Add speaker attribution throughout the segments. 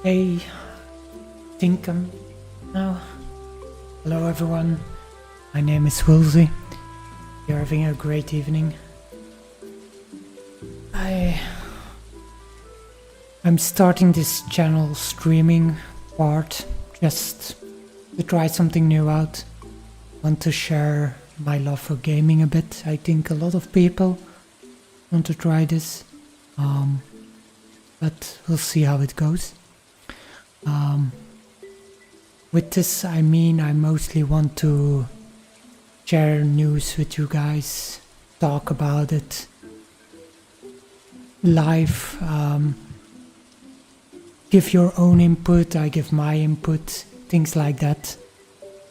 Speaker 1: Hey, think I'm now. Hello everyone, my name is Wilsey. You're having a great evening. I'm starting this channel streaming part just to try something new out. Want to share my love for gaming a bit. I think a lot of people want to try this, but we'll see how it goes. With this I mean I mostly want to share news with you guys, talk about it live, give your own input, I give my input, things like that.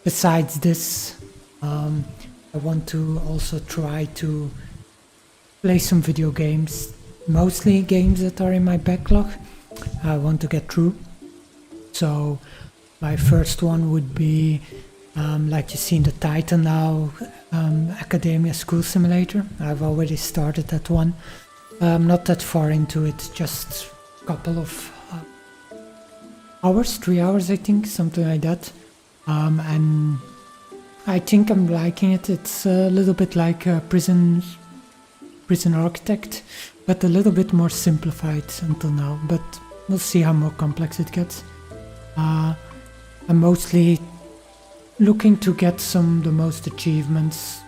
Speaker 1: Besides this, I want to also try to play some video games, mostly games that are in my backlog I want to get through. So my first one would be, like you see in the title now, Academia School Simulator. I've already started that one. I'm not that far into it, just a couple of hours, 3 hours I think, something like that. And I think I'm liking it. It's a little bit like a prison architect, but a little bit more simplified until now, but we'll see how more complex it gets. I'm mostly looking to get the most achievements.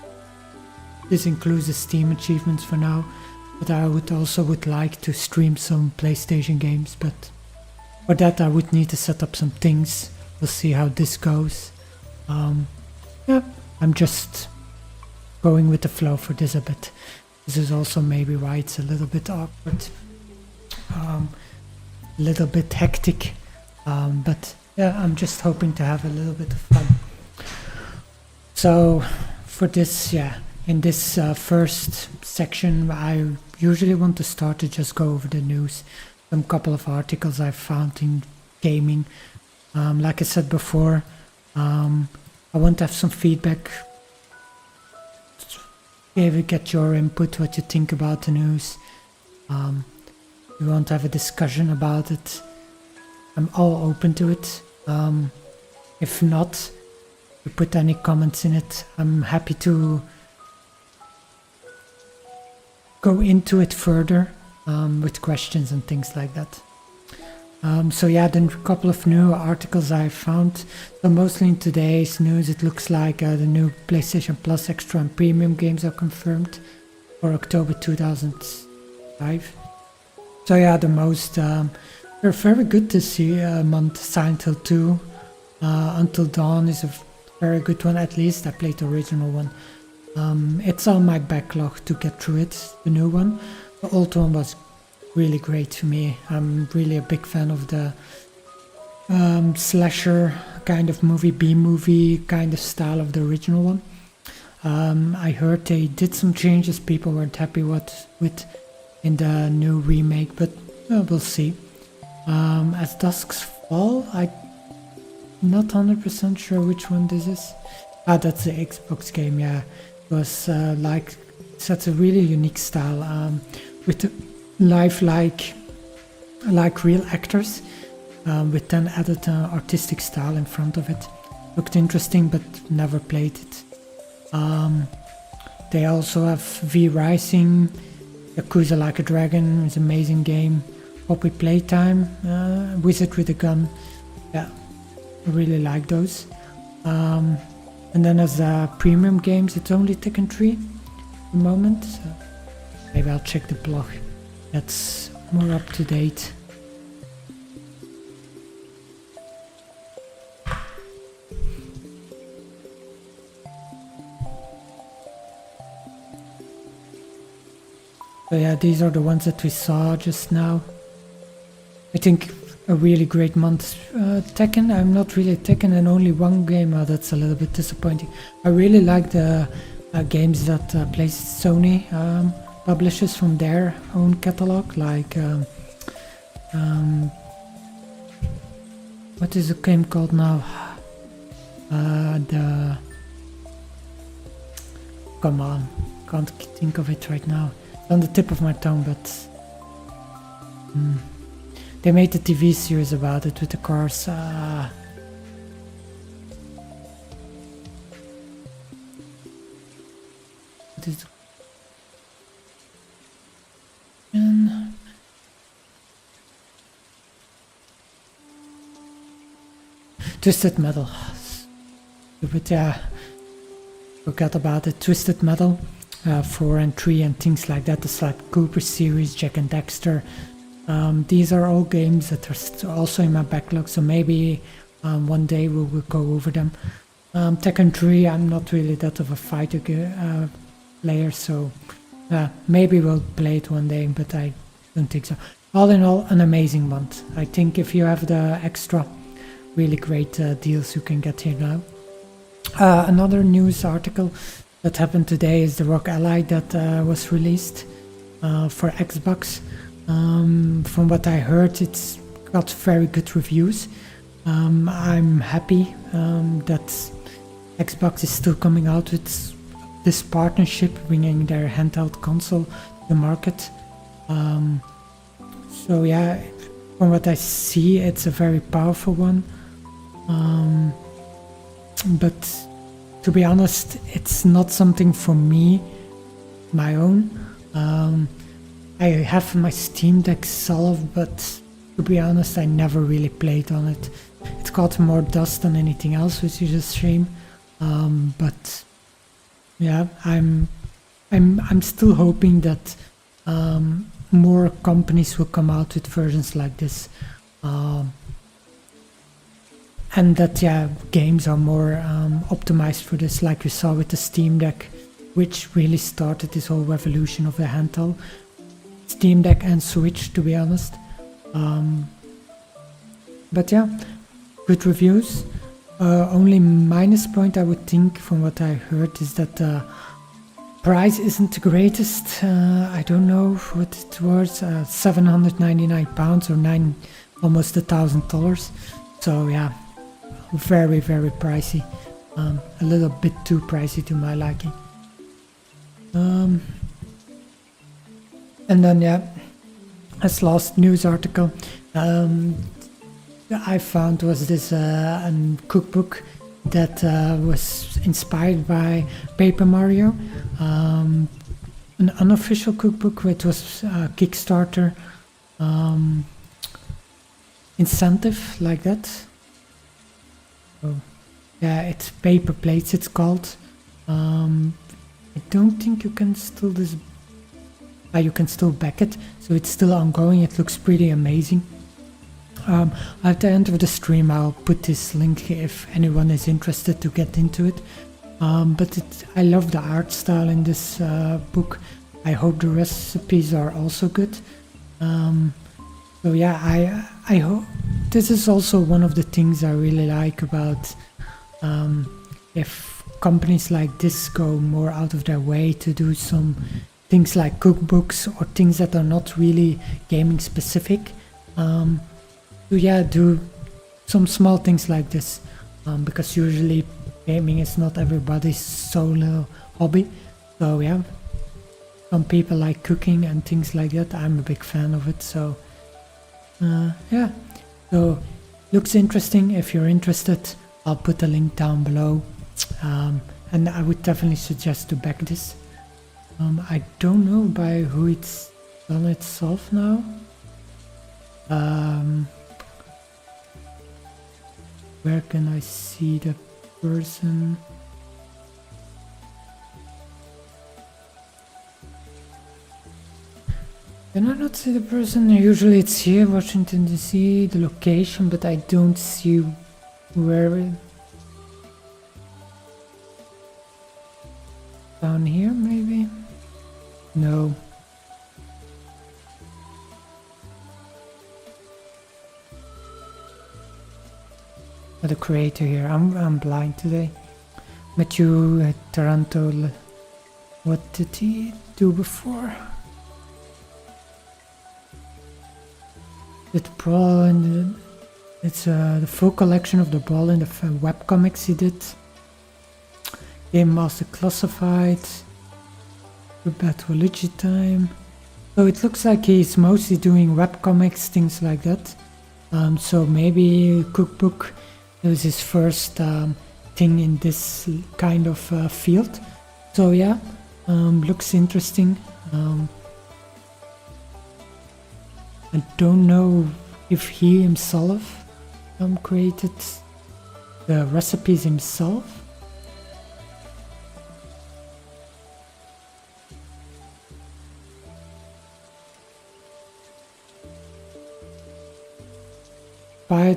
Speaker 1: This includes the Steam achievements for now, but I would like to stream some PlayStation games, but for that I would need to set up some things. We'll see how this goes. Yeah, I'm just going with the flow for this a bit. This is also maybe why it's a little bit awkward, a little bit hectic, but yeah, I'm just hoping to have a little bit of fun. So for this, yeah, in this first section I usually want to start to just go over the news, some couple of articles I've found in gaming. Like I said before, I want to have some feedback, get your input, what you think about the news. We want to have a discussion about it. I'm all open to it. If not, you put any comments in it, I'm happy to go into it further with questions and things like that. So yeah, then a couple of new articles I found. So mostly in today's news it looks like the new PlayStation Plus Extra and Premium games are confirmed for October 2005. So yeah, they're very good to see. Month Silent Hill 2 Until Dawn is a very good one. At least I played the original one. It's on my backlog to get through it, the new one. The old one was really great to me. I'm really a big fan of the slasher kind of movie, B-movie kind of style of the original one. I heard they did some changes people weren't happy with in the new remake, but we'll see. As Dusk's Fall, I'm not 100% sure which one this is. That's the Xbox game, yeah. It was such a really unique style, with the lifelike, like real actors, with then added an artistic style in front of it. Looked interesting, but never played it. They also have V Rising, Yakuza Like a Dragon is an amazing game. Poppy Playtime, Wizard with a Gun, yeah, I really like those. And then as premium games, it's only Tekken 3 at the moment, so maybe I'll check the blog, that's more up to date. So yeah, these are the ones that we saw just now. I think a really great month. Tekken, I'm not really Tekken and only one game, that's a little bit disappointing. I really like the games that Sony publishes from their own catalog, like what is the game called now? Come on, can't think of it right now. It's on the tip of my tongue, but they made a TV series about it with the cars. What is it? Twisted Metal. But yeah, forgot about it. Twisted Metal 4 and 3 and things like that. The Sly Cooper series, Jack and Dexter. These are all games that are also in my backlog, so maybe one day we will go over them. Tekken 3, I'm not really that of a fighter player, so maybe we'll play it one day, but I don't think so. All in all, an amazing month. I think if you have the extra really great deals you can get here now. Another news article that happened today is the Rock Ally that was released for Xbox. From what I heard, it's got very good reviews. I'm happy that Xbox is still coming out with this partnership, bringing their handheld console to the market. So yeah, from what I see, it's a very powerful one. But to be honest, it's not something for me, my own. I have my Steam Deck solved, but to be honest, I never really played on it. It's got more dust than anything else, which is a shame. But yeah, I'm still hoping that more companies will come out with versions like this. And that, yeah, games are more optimized for this, like we saw with the Steam Deck, which really started this whole revolution of the handheld. Steam Deck and Switch, to be honest. But yeah, good reviews. Only minus point I would think from what I heard is that the price isn't the greatest. I don't know what it was, £799 or almost $1,000. So yeah, very pricey. A little bit too pricey to my liking. And then yeah, as last news article I found was this cookbook that was inspired by Paper Mario, an unofficial cookbook which was a Kickstarter incentive like that. So, yeah, it's Paper Plates, it's called. I don't think you can still you can still back it, so it's still ongoing. It looks pretty amazing. At the end of the stream I'll put this link if anyone is interested to get into it. But I love the art style in this book. I hope the recipes are also good. So yeah, I hope this is also one of the things I really like about if companies like this go more out of their way to do some things like cookbooks or things that are not really gaming specific. Do some small things like this, because usually gaming is not everybody's solo hobby. So yeah, some people like cooking and things like that. I'm a big fan of it. So yeah, so looks interesting. If you're interested, I'll put the link down below, and I would definitely suggest to back this. I don't know by who it's done itself now. Where can I see the person? Can I not see the person? Usually it's here, Washington DC, the location, but I don't see where it... Down here, maybe? No. The creator here. I'm blind today. Matthew Taranto. What did he do before? Did Brawl in the... It's the full collection of the Brawl in the webcomics he did. Game Master Classified. Battle Time. So it looks like he's mostly doing webcomics, things like that. So maybe cookbook was his first thing in this kind of field. So yeah, looks interesting. I don't know if he himself created the recipes himself.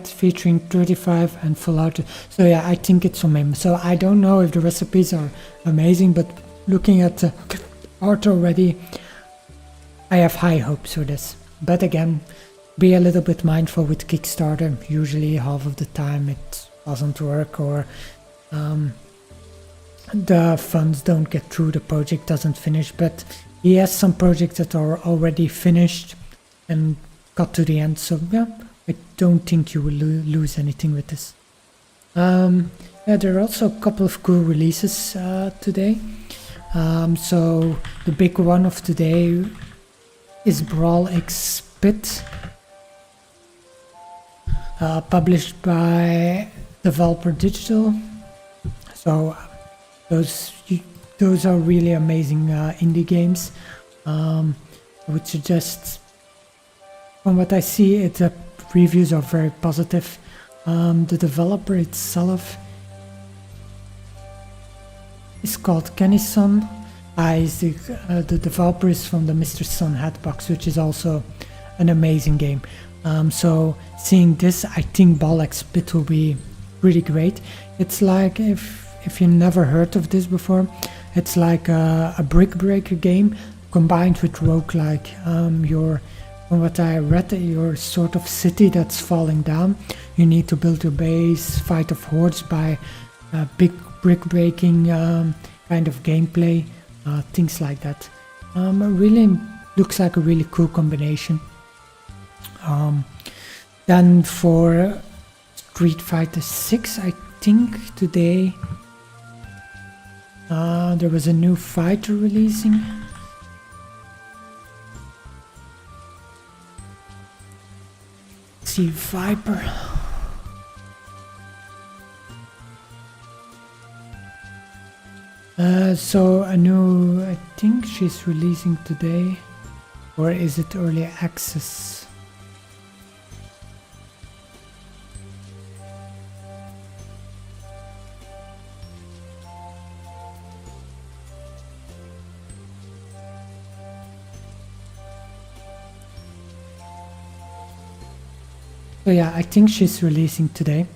Speaker 1: Featuring 35 and Fallout. So yeah, I think it's from him. So I don't know if the recipes are amazing, but looking at the art already, I have high hopes for this. But again, be a little bit mindful with Kickstarter. Usually half of the time it doesn't work, or the funds don't get through, the project doesn't finish. But he has some projects that are already finished and got to the end. So yeah, I don't think you will lose anything with this. Yeah, there are also a couple of cool releases today. So the big one of today is Brawl X Pit, published by Developer Digital. So those are really amazing indie games. I would suggest, from what I see, the reviews are very positive. The developer itself is called Kennison. The developer is from the Mr. Sun Hatbox, which is also an amazing game. So seeing this, I think Brawl X Pit will be really great. It's like, if you never heard of this before, it's like a brick breaker game combined with roguelike. From what I read, your sort of city that's falling down. You need to build your base, fight off hordes by big brick breaking kind of gameplay, things like that. It really looks like a really cool combination. Then for Street Fighter 6, I think today there was a new fighter releasing. See, Viper. So a new, I think she's releasing today, or is it early access? So yeah, I think she's releasing today.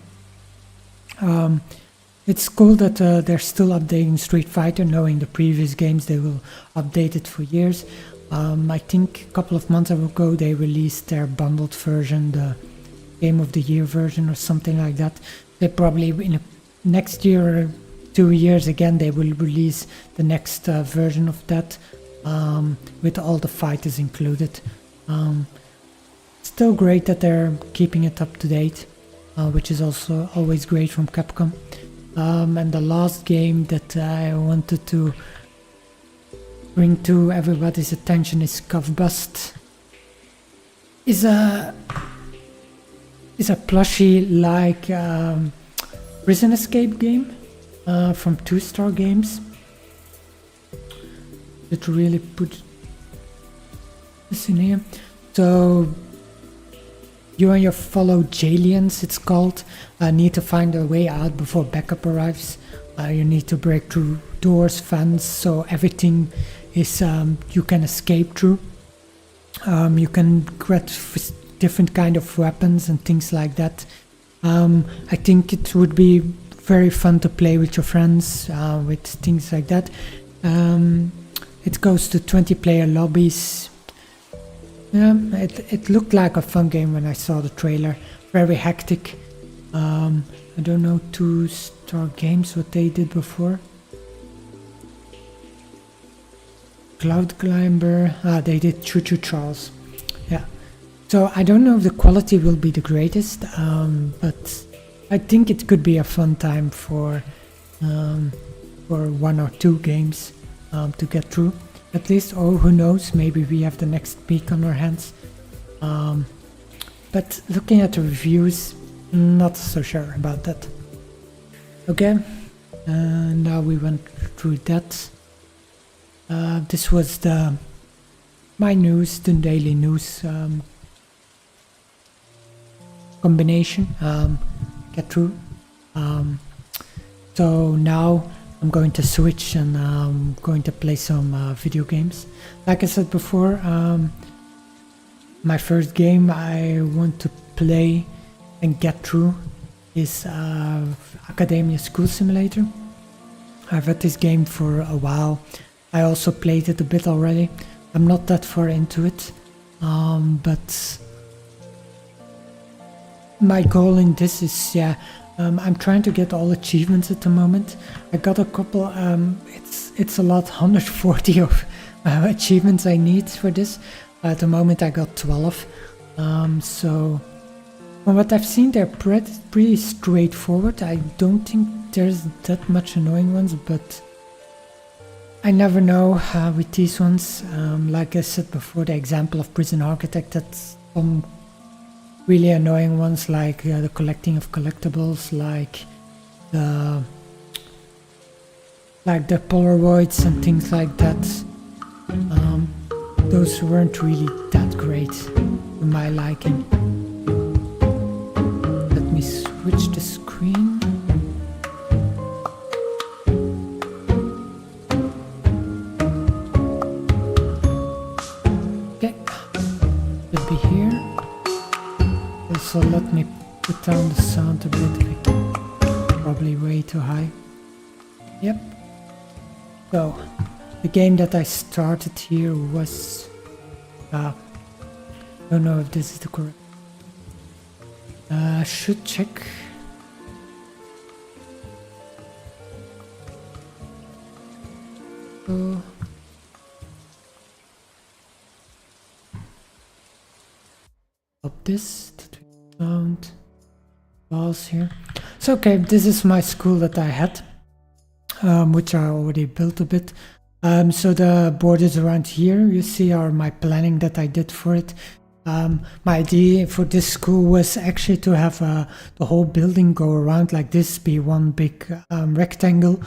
Speaker 1: It's cool that they're still updating Street Fighter, knowing the previous games they will update it for years. I think a couple of months ago they released their bundled version, the Game of the Year version or something like that. They probably in next year or 2 years again they will release the next version of that, with all the fighters included. Still great that they're keeping it up to date, which is also always great from Capcom. And the last game that I wanted to bring to everybody's attention is Cuff Bust. Is a plushie like prison escape game from 2-Star Games. That really put this in here. So you and your fellow Jailians, it's called, need to find a way out before backup arrives. You need to break through doors, fence, so everything is you can escape through. You can get different kind of weapons and things like that. I think it would be very fun to play with your friends, with things like that. It goes to 20-player lobbies. Yeah, it looked like a fun game when I saw the trailer. Very hectic. I don't know 2-Star Games what they did before. Cloud Climber. They did Choo Choo Charles. Yeah. So I don't know if the quality will be the greatest, but I think it could be a fun time for 1 or 2 games to get through. at least, or who knows, maybe we have the next peak on our hands. But looking at the reviews, not so sure about that. Okay, now we went through that. This was my news, the daily news combination. Get through. So now I'm going to switch and I'm going to play some video games. Like I said before, my first game I want to play and get through is Academia School Simulator. I've had this game for a while. I also played it a bit already. I'm not that far into it, but my goal in this is, I'm trying to get all achievements at the moment. I got a couple, it's a lot, 140 of achievements I need for this. At the moment I got 12, so from what I've seen they're pretty straightforward. I don't think there's that much annoying ones, but I never know with these ones. Like I said before, the example of Prison Architect, that's some really annoying ones, like the collecting of collectibles, like the Polaroids and things like that. Those weren't really that great to my liking. Let me switch the screen. Okay, should be here. Also, let me put down the sound a bit. Probably way too high. Yep. So, the game that I started here was... I don't know if this is the correct... should check. So... Stop this, that we found walls here. So okay, this is my school that I had, which I already built a bit. So the borders around here, you see, are my planning that I did for it. My idea for this school was actually to have the whole building go around like this, be one big rectangle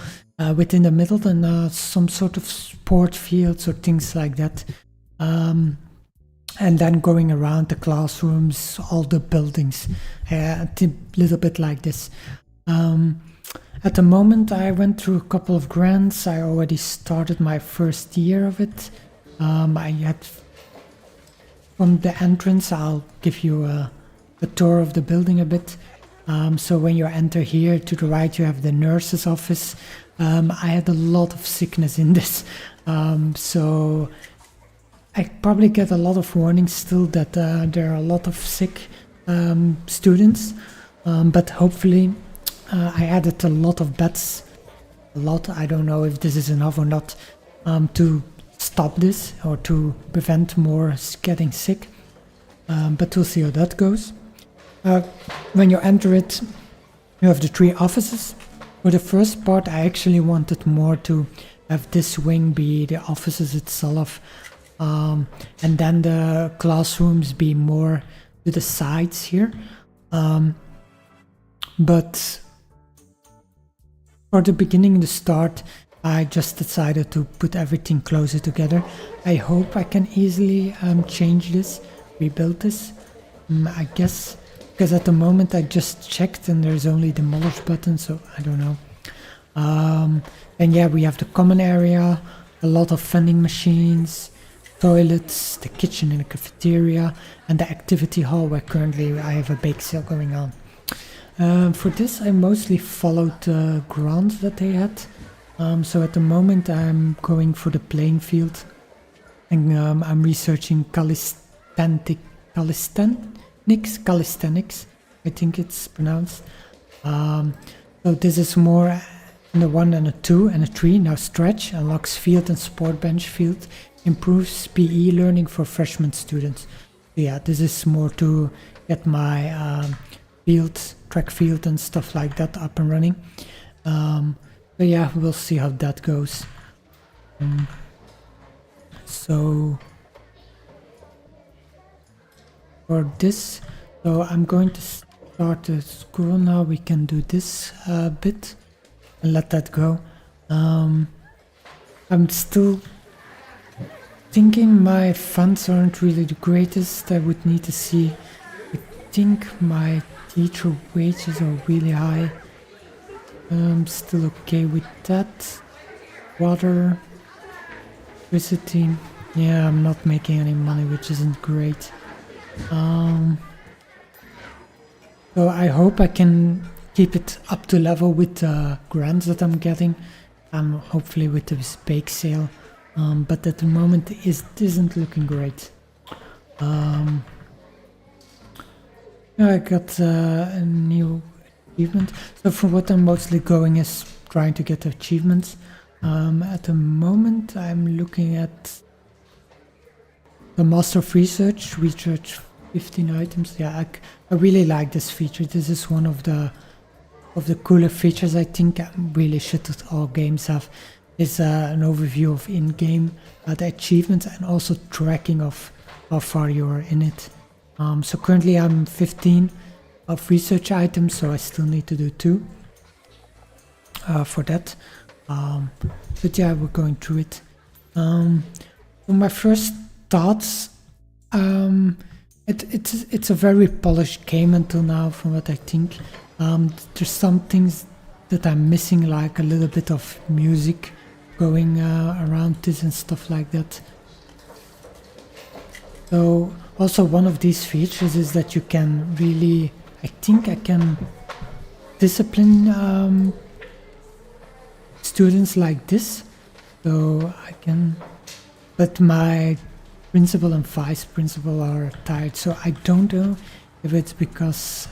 Speaker 1: within the middle, and some sort of sport fields or things like that. And then going around the classrooms, all the buildings, a little bit like this. At the moment I went through a couple of grants. I already started my first year of it. I had, from the entrance, I'll give you a tour of the building a bit. So when you enter here, to the right you have the nurse's office. I had a lot of sickness in this, so I probably get a lot of warnings still that there are a lot of sick students, but hopefully I added a lot of beds. I don't know if this is enough or not, to stop this or to prevent more getting sick, but we'll see how that goes. When you enter it, you have the 3 offices. For the first part I actually wanted more to have this wing be the offices itself, and then the classrooms be more to the sides here, but for the beginning, the start, I just decided to put everything closer together. I hope I can easily change this, rebuild this, I guess, because at the moment I just checked and there's only the demolish button, so I don't know. And yeah, we have the common area, a lot of vending machines, toilets, the kitchen and the cafeteria, and the activity hall where currently I have a bake sale going on. For this I mostly followed the grants that they had, so at the moment I'm going for the playing field, and I'm researching calisthenics, I think it's pronounced. So this is more in the 1 and a 2 and a 3. Now stretch, unlocks field and sport bench field, improves PE learning for freshman students. Yeah, this is more to get my track field and stuff like that up and running. But yeah, we'll see how that goes. So for this, so I'm going to start the school now. We can do this bit and let that go. I'm still thinking my funds aren't really the greatest. I would need to see. I think my teacher wages are really high. I'm still okay with that. Water, electricity. Yeah, I'm not making any money, which isn't great. So I hope I can keep it up to level with the grants that I'm getting, and hopefully with this bake sale. But at the moment it isn't looking great. I got a new achievement. So for what I'm mostly going is trying to get achievements. At the moment I'm looking at the Master of Research 15 items. Yeah, I really like this feature. This is one of the cooler features I think really should all games have. Is an overview of in-game the achievements and also tracking of how far you are in it. So currently I'm 15 of research items, so I still need to do 2 for that. But yeah, we're going through it. So my first thoughts, it's a very polished game until now, from what I think. There's some things that I'm missing, like a little bit of music going around this and stuff like that. So also one of these features is that you can really, I think I can discipline students like this. So I can, but my principal and vice principal are tired, so I don't know if it's because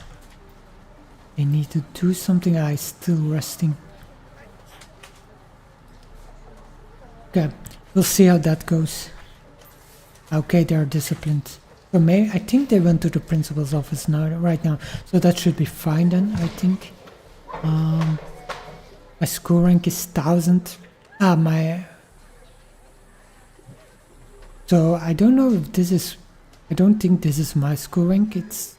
Speaker 1: they need to do something. I'm still resting. Okay, we'll see how that goes. Okay, they are disciplined. So I think they went to the principal's office right now, so that should be fine then, I think. My school rank is 1000. So I don't know if this is, I don't think this is my school rank. It's,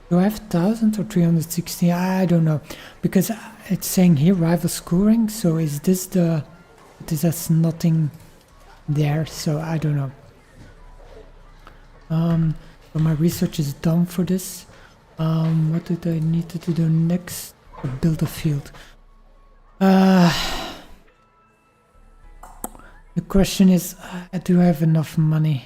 Speaker 1: do I have 1000 or 360? I don't know, because it's saying here rival school rank. So is this the, this has nothing there, so I don't know. So my research is done for this. What did I need to do next? Build a field. The question is, do I have enough money?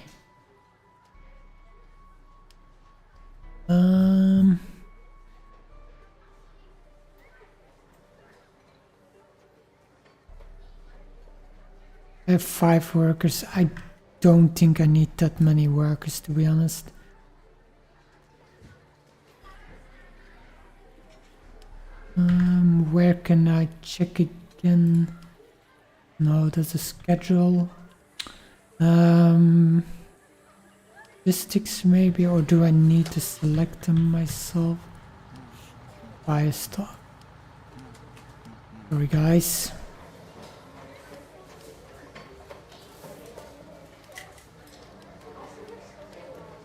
Speaker 1: I have 5 workers. I don't think I need that many workers, to be honest. Where can I check again? No, that's a schedule. Logistics maybe, or do I need to select them myself? Buy a stock. Sorry guys.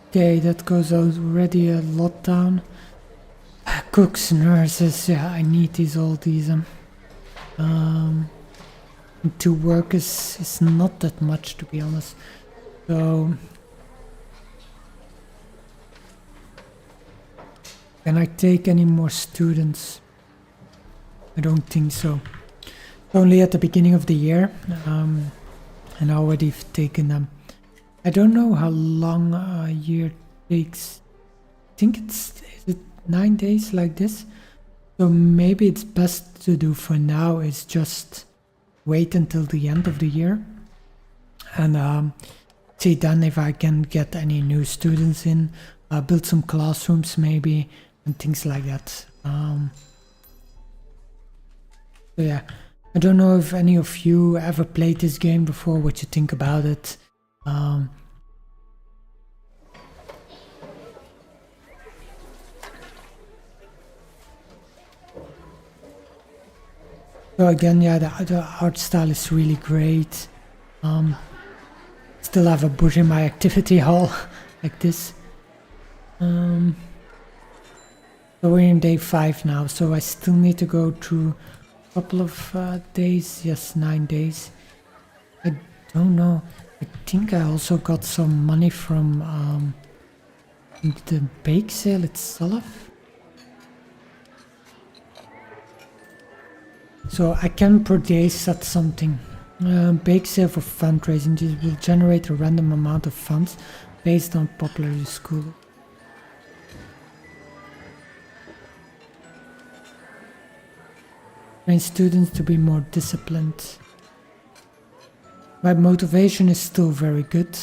Speaker 1: Okay, that goes already a lot down. Cooks, nurses, yeah, I need all these. 2 workers is not that much, to be honest. So can I take any more students? I don't think so. Only at the beginning of the year, and I already taken them. I don't know how long a year takes. I think is it 9 days like this? So maybe it's best to do for now is just wait until the end of the year and see then if I can get any new students in, build some classrooms maybe and things like that. So yeah, I don't know if any of you ever played this game before, what you think about it. So again, yeah, the art style is really great. Still have a bush in my activity hall, like this. So we're in day 5 now, so I still need to go through a couple of days. Yes, 9 days. I don't know. I think I also got some money from the bake sale itself. So I can per day set something. Bake sale for fundraising. This will generate a random amount of funds based on popularity school. Train students to be more disciplined. My motivation is still very good.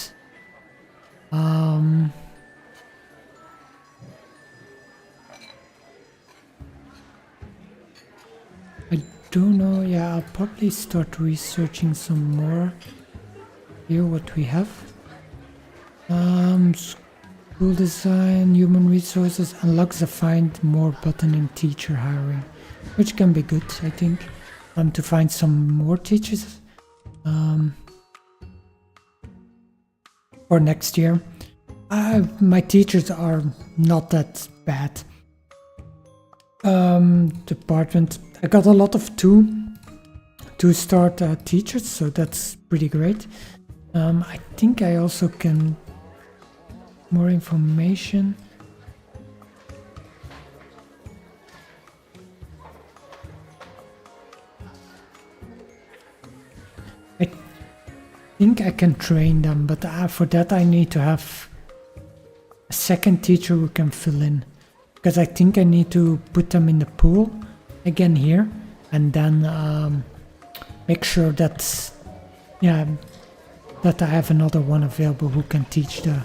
Speaker 1: I don't know. Yeah, I'll probably start researching some more. Here, what we have. School design, human resources, unlocks a find more button in teacher hiring, which can be good, I think. To find some more teachers for next year. My teachers are not that bad. Department. I got a lot of two-star teachers, so that's pretty great. I think I also can more information. I think I can train them, but for that I need to have a second teacher who can fill in, because I think I need to put them in the pool again here, and then make sure that I have another one available who can teach the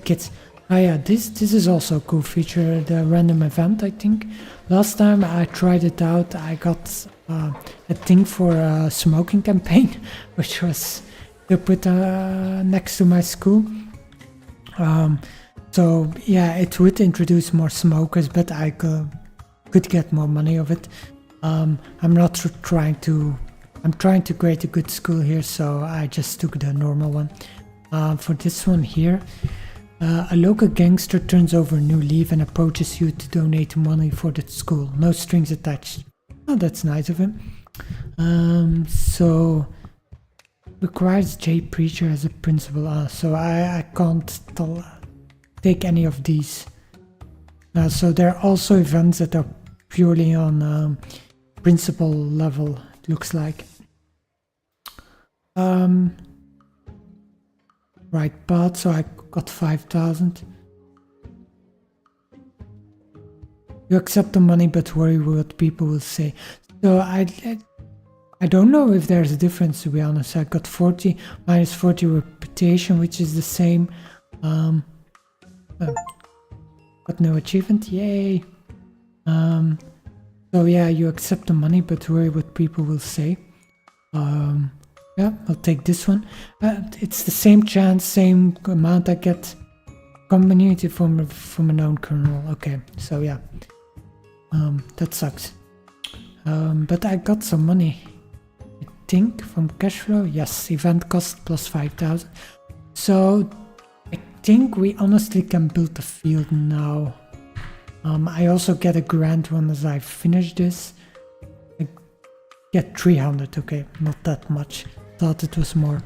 Speaker 1: kids. Oh yeah, this is also a cool feature, the random event. I think last time I tried it out, I got a thing for a smoking campaign, which was to put next to my school. So yeah, it would introduce more smokers, but I could get more money of it. I'm trying to create a good school here, so I just took the normal one. For this one here, a local gangster turns over a new leaf and approaches you to donate money for the school. No strings attached. Oh, that's nice of him. So requires J Preacher as a principal. So I can't take any of these. So there are also events that are purely on principal level, it looks like. Right path, so I got 5,000. You accept the money but worry what people will say. So I don't know if there's a difference, to be honest. I got 40 minus 40 reputation, which is the same. Got no achievement, yay. So yeah, you accept the money but worry what people will say. Yeah, I'll take this one. It's the same chance, same amount I get. Community from a known kernel. Okay, so yeah. That sucks. But I got some money, I think, from cash flow. Yes, event cost plus 5,000. So I think we honestly can build a field now. I also get a grant once I finish this. I get 300, okay, not that much. Thought it was more.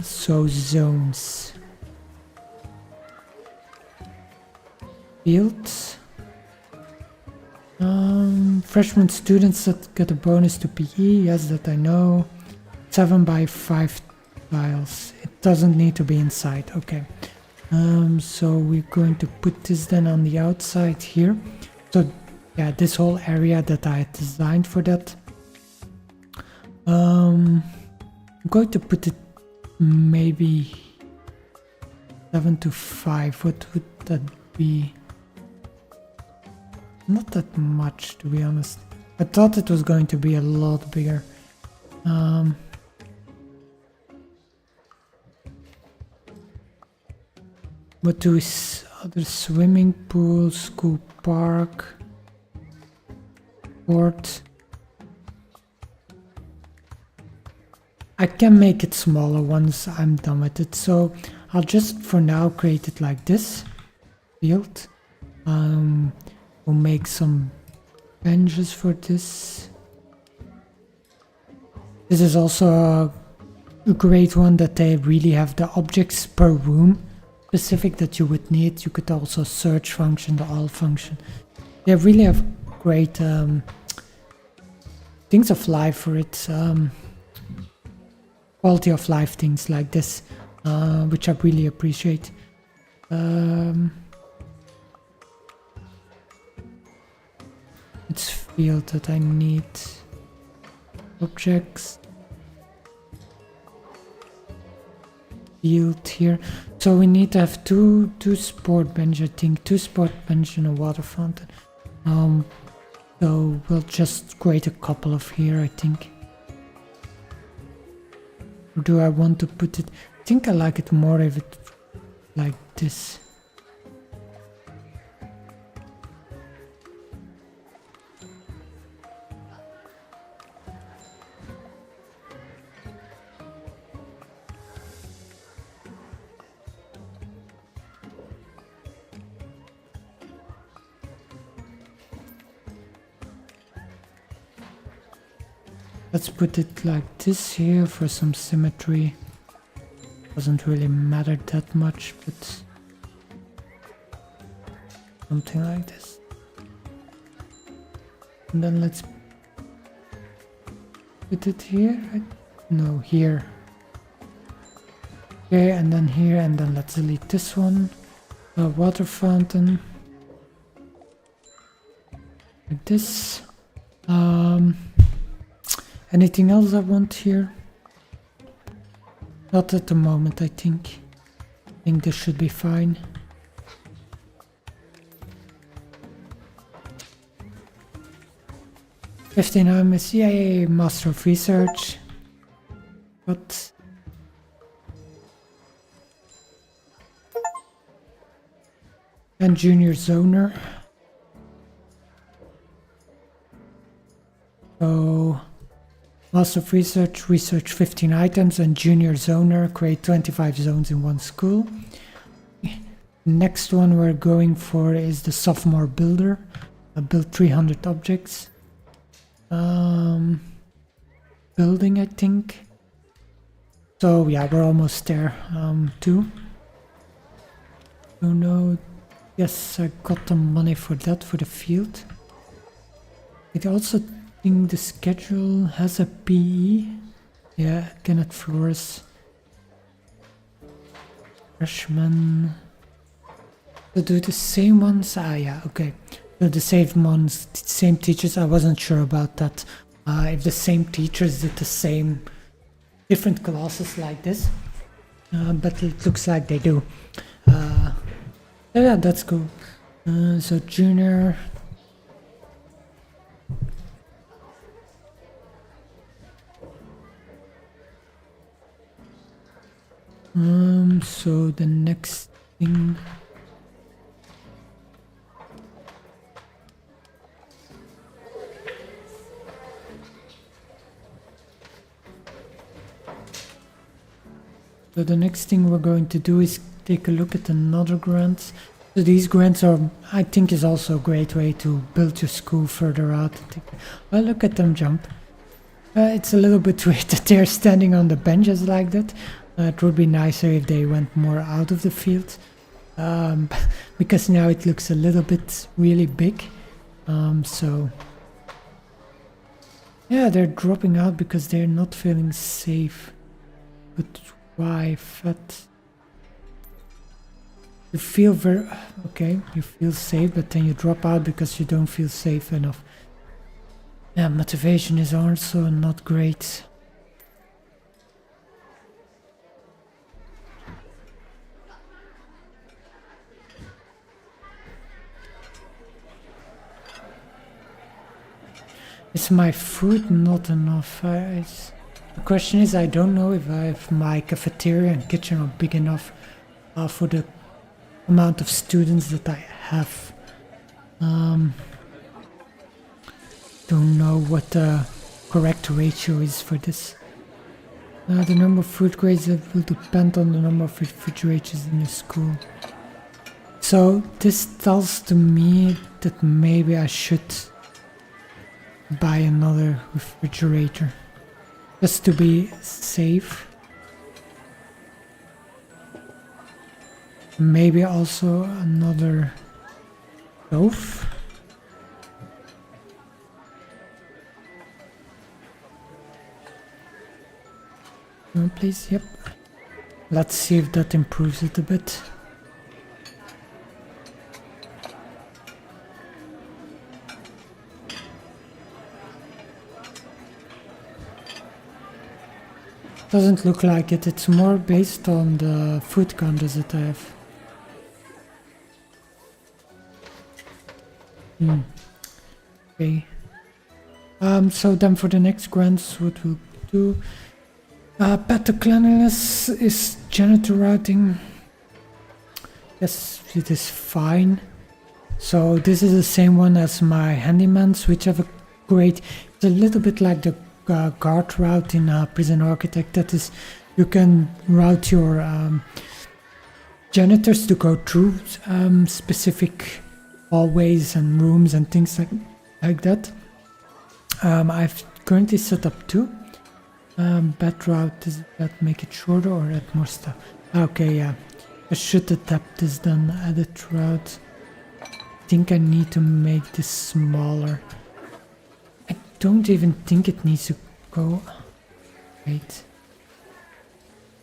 Speaker 1: So zones. Fields. Freshman students that get a bonus to PE, yes, that I know. 7 by 5 tiles. It doesn't need to be inside, okay. So we're going to put this then on the outside here. So yeah, this whole area that I had designed for that. I'm going to put it maybe 7 to 5. What would that be? Not that much, to be honest. I thought it was going to be a lot bigger. What do we other swimming pool, school park, port. I can make it smaller once I'm done with it. So I'll just for now create it like this field. We'll make some benches for this. This is also a great one that they really have the objects per room specific that you would need. You could also search function, the all function. They really have great things of life for it. Quality of life things like this, which I really appreciate. It's field that I need. Objects. Field here. So we need to have two sport bench, I think. 2 sport bench and a water fountain. So we'll just create a couple of here, I think. Or do I want to put it? I think I like it more if it like this. Let's put it like this here for some symmetry. Doesn't really matter that much, but something like this. And then let's put it here. No, here. Okay, and then here, and then let's delete this one. A water fountain. Like this. Anything else I want here? Not at the moment, I think. I think this should be fine. I'm a CIA Master of Research. But and Junior Zoner. So Master of Research, research 15 items, and Junior Zoner, create 25 zones in one school. Next one we're going for is the Sophomore Builder. I built 300 objects. Building, I think. So yeah, we're almost there too. Oh no, yes, I got the money for that, for the field. It also the schedule has a PE. Yeah, Kenneth Flores. Freshman. To do the same ones? Ah, yeah, okay. So the same ones, same teachers. I wasn't sure about that. If the same teachers did the same different classes like this. But it looks like they do. Yeah, that's cool. So junior. So the next thing. So the next thing we're going to do is take a look at another grants. So these grants are, I think, is also a great way to build your school further out. Well, look at them jump. It's a little bit weird that they're standing on the benches like that. It would be nicer if they went more out of the field, because now it looks a little bit really big. So yeah, they're dropping out because they're not feeling safe. But why? Fat. You feel very okay. You feel safe, but then you drop out because you don't feel safe enough. Yeah, motivation is also not great. Is my food not enough? The question is, I don't know if my cafeteria and kitchen are big enough for the amount of students that I have. Don't know what the correct ratio is for this. The number of food grades will depend on the number of refrigerators in your school. So this tells to me that maybe I should buy another refrigerator just to be safe. Maybe also another stove. Please, yep. Let's see if that improves it a bit. Doesn't look like it. It's more based on the food counters that I have. Okay. So then for the next grants, what we'll do. Better cleanliness is janitor routing. Yes, it is fine. So this is the same one as my handymans, which have a great. It's a little bit like the guard route in Prison Architect. That is, you can route your janitors to go through specific hallways and rooms and things like that. I've currently set up 2. Bed route, does that make it shorter or add more stuff? Okay, yeah. I should adapt this then. Edit route. I think I need to make this smaller. I don't even think it needs to go. Wait.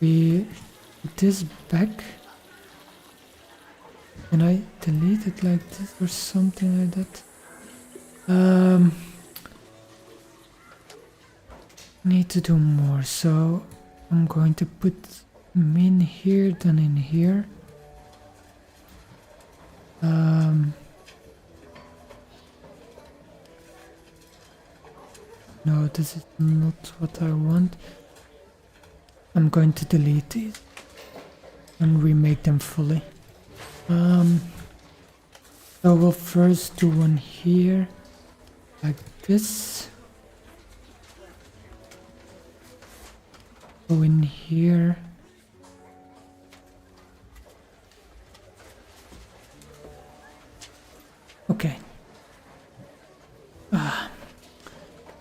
Speaker 1: We put this back. Can I delete it like this or something like that? Need to do more, so I'm going to put them in here, then in here. No, this is not what I want. I'm going to delete these and remake them fully. So we'll first do one here, like this. Go in here. Okay.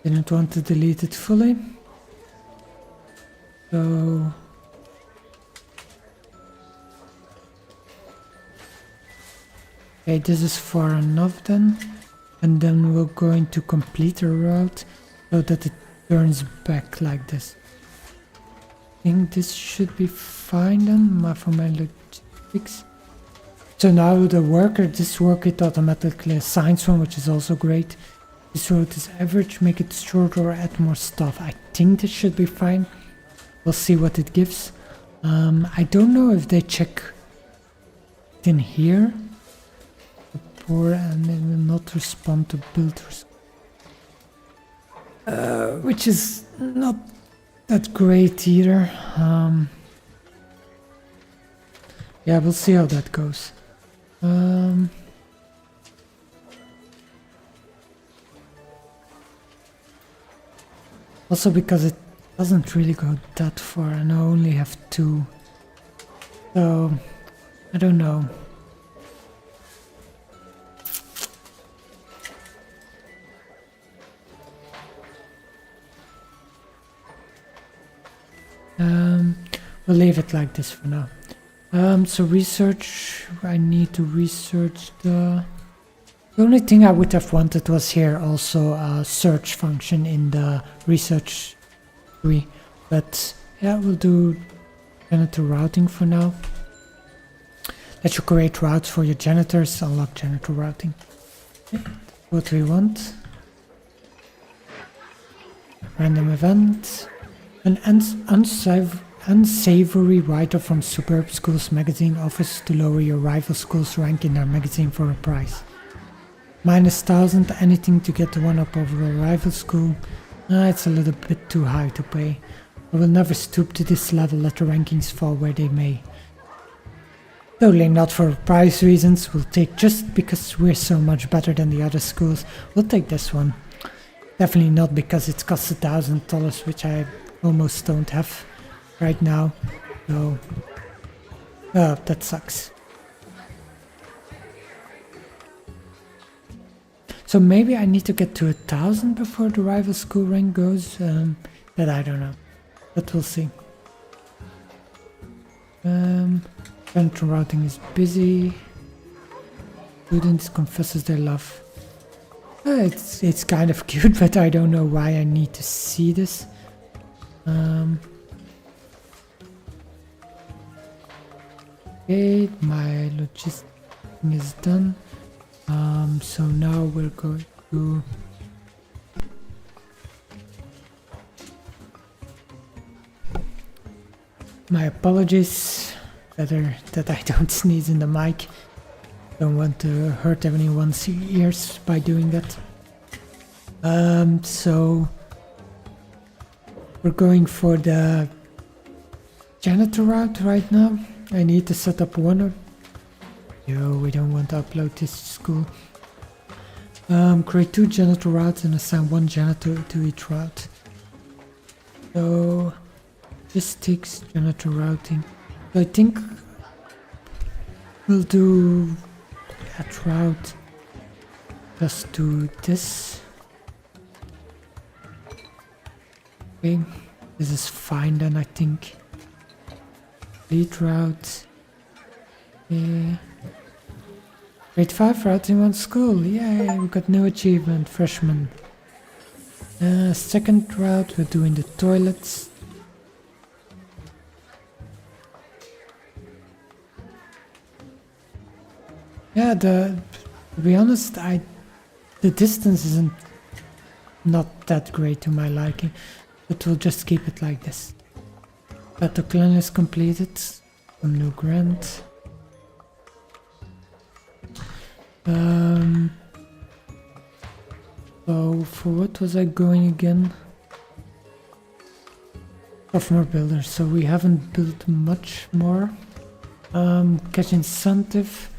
Speaker 1: Didn't want to delete it fully. So okay, this is far enough then. And then we're going to complete the route so that it turns back like this. I think this should be fine then for my logistics. So now the worker, this worker it automatically assigns one, which is also great. This route is average, make it shorter or add more stuff. I think this should be fine. We'll see what it gives. I don't know if they check it in here. Poor and they will not respond to builders. Which is not that great either. Yeah, we'll see how that goes. Also because it doesn't really go that far and I only have 2. So, I don't know. We'll leave it like this for now. So research, I need to research the only thing I would have wanted was here also a search function in the research tree. But yeah, we'll do janitor routing for now. Let you create routes for your janitors, unlock janitor routing. Okay, what we want. Random event. An unsavory writer from Superb Schools magazine offers to lower your rival school's rank in their magazine for a price. -1000, anything to get the one up over a rival school. It's a little bit too high to pay. I will never stoop to this level, let the rankings fall where they may. Totally not for price reasons, we'll take just because we're so much better than the other schools. We'll take this one. Definitely not because it costs $1,000, which I almost don't have. right now. So, oh, that sucks. So maybe I need to get to 1,000 before the rival school rank goes. But I don't know. But we'll see. Central routing is busy. Students confesses their love. It's kind of cute, but I don't know why I need to see this. Okay, my logistics is done. So now we're going to my apologies that I don't sneeze in the mic. Don't want to hurt anyone's ears by doing that. So we're going for the janitor route right now. I need to set up one or... Yo, we don't want to upload this to school. Create 2 janitor routes and assign 1 janitor to each route. So this takes janitor routing. So I think we'll do that route. Just do this. Okay, this is fine then, I think. Lead route. Yeah. Grade 5 route in 1 school. Yay, we got new achievement, freshman. Second route, we're doing the toilets. Yeah, to be honest, the distance isn't not that great to my liking, but we'll just keep it like this. Got the cleanliness completed. Some new grant. So for what was I going again? Sophomore builders. So we haven't built much more. Cash incentive.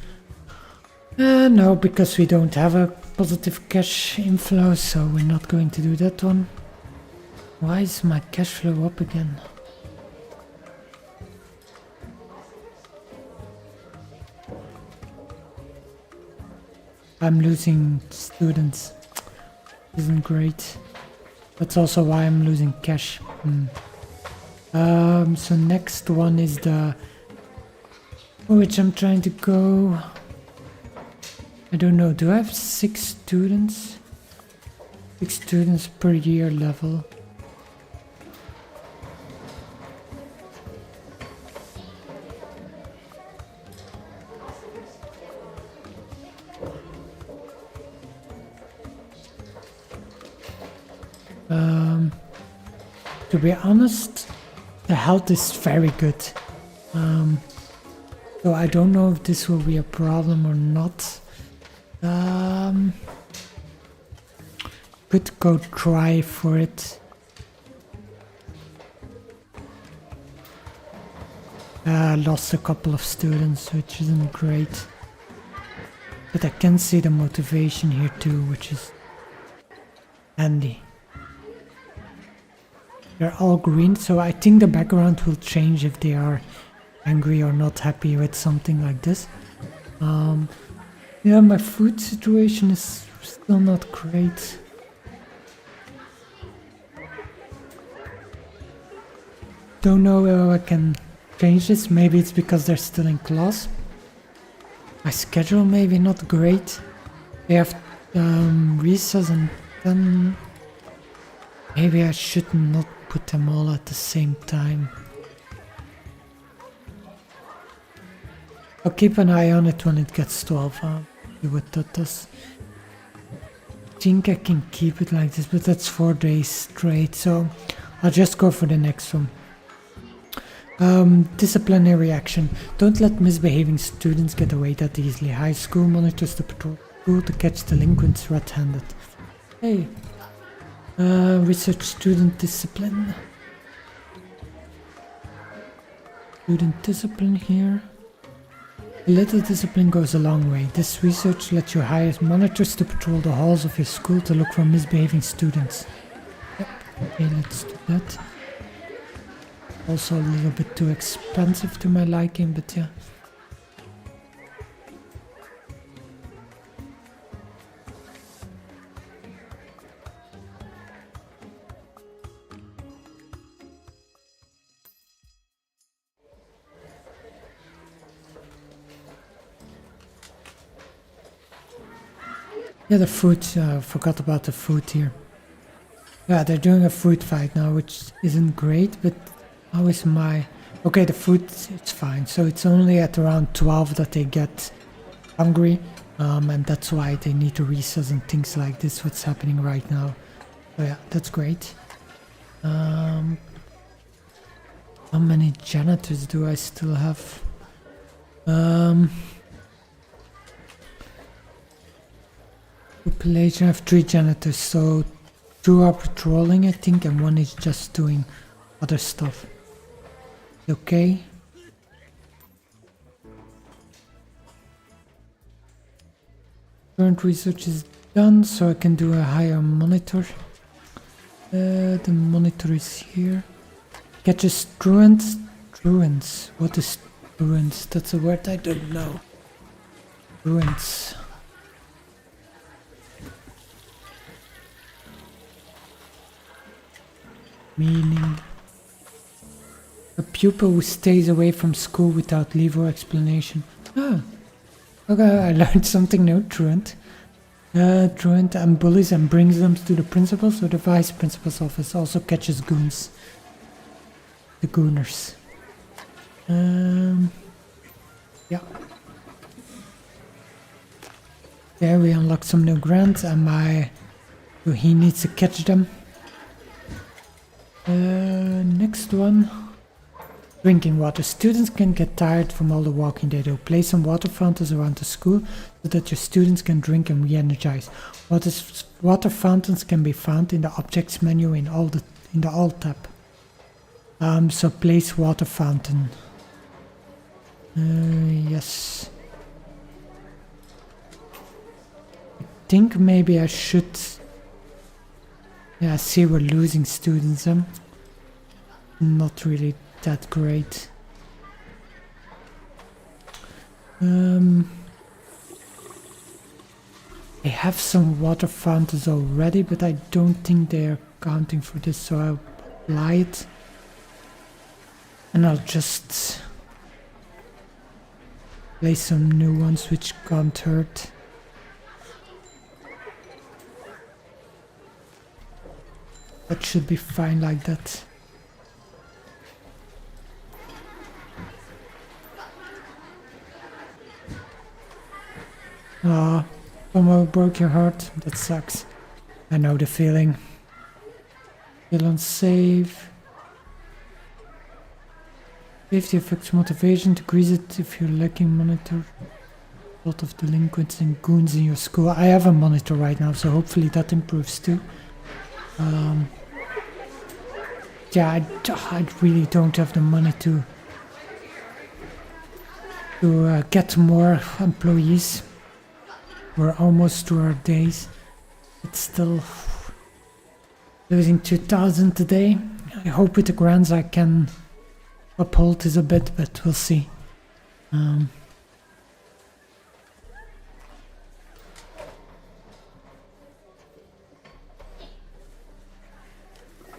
Speaker 1: No, because we don't have a positive cash inflow, so we're not going to do that one. Why is my cash flow up again? I'm losing students. Isn't great. That's also why I'm losing cash. So next one is the... which I'm trying to go... I don't know, do I have 6 students? 6 students per year level. To be honest, the health is very good. So I don't know if this will be a problem or not. Could go try for it. Lost a couple of students, which isn't great. But I can see the motivation here too, which is handy. They're all green, so I think the background will change if they are angry or not happy with something like this. Yeah, my food situation is still not great. Don't know how I can change this. Maybe it's because they're still in class. My schedule maybe not great. They have recess and then maybe I should not put them all at the same time. I'll keep an eye on it when it gets 12. See what that does. I think I can keep it like this, but that's 4 days straight, so I'll just go for the next one. Disciplinary action. Don't let misbehaving students get away that easily. High school monitors the patrol school to catch delinquents red-handed. Hey. Research student discipline. Student discipline here. A little discipline goes a long way. This research lets you hire monitors to patrol the halls of your school to look for misbehaving students. Yep. Okay, let's do that. Also a little bit too expensive to my liking, but yeah. Yeah, the food, forgot about the food here. Yeah, they're doing a food fight now, which isn't great, but how is my... Okay, the food, it's fine. So it's only at around 12 that they get hungry, and that's why they need to recess and things like this, what's happening right now. So yeah, that's great. How many janitors do I still have? Population, I have 3 janitors, so 2 are patrolling, I think, and 1 is just doing other stuff. Okay. Current research is done, so I can do a higher monitor. The monitor is here. Catches truants. Truants. What is truants? That's a word I don't know. Truants. Meaning a pupil who stays away from school without leave or explanation. Ah, okay, I learned something new. Truant. Truant and bullies and brings them to the principal's or the vice principal's office. Also catches goons. The gooners. Yeah. There we unlock some new grants, and so he needs to catch them. Next one. Drinking water. Students can get tired from all the walking they do. Place some water fountains around the school so that your students can drink and re-energize. Water fountains can be found in the objects menu in the Alt tab. So place water fountain. Yes. I think maybe I should... Yeah, I see we're losing students. Not really that great. I have some water fountains already, but I don't think they're counting for this, so I'll apply it. And I'll just place some new ones which can't hurt. That should be fine like that. Ah, someone broke your heart. That sucks. I know the feeling. Feel unsafe. Safety affects motivation. Decrease it if you're lacking monitor. A lot of delinquents and goons in your school. I have a monitor right now, so hopefully that improves too. Yeah, I really don't have the money to get more employees. We're almost to our days. It's still losing 2,000 today. I hope with the grants I can uphold this a bit, but we'll see.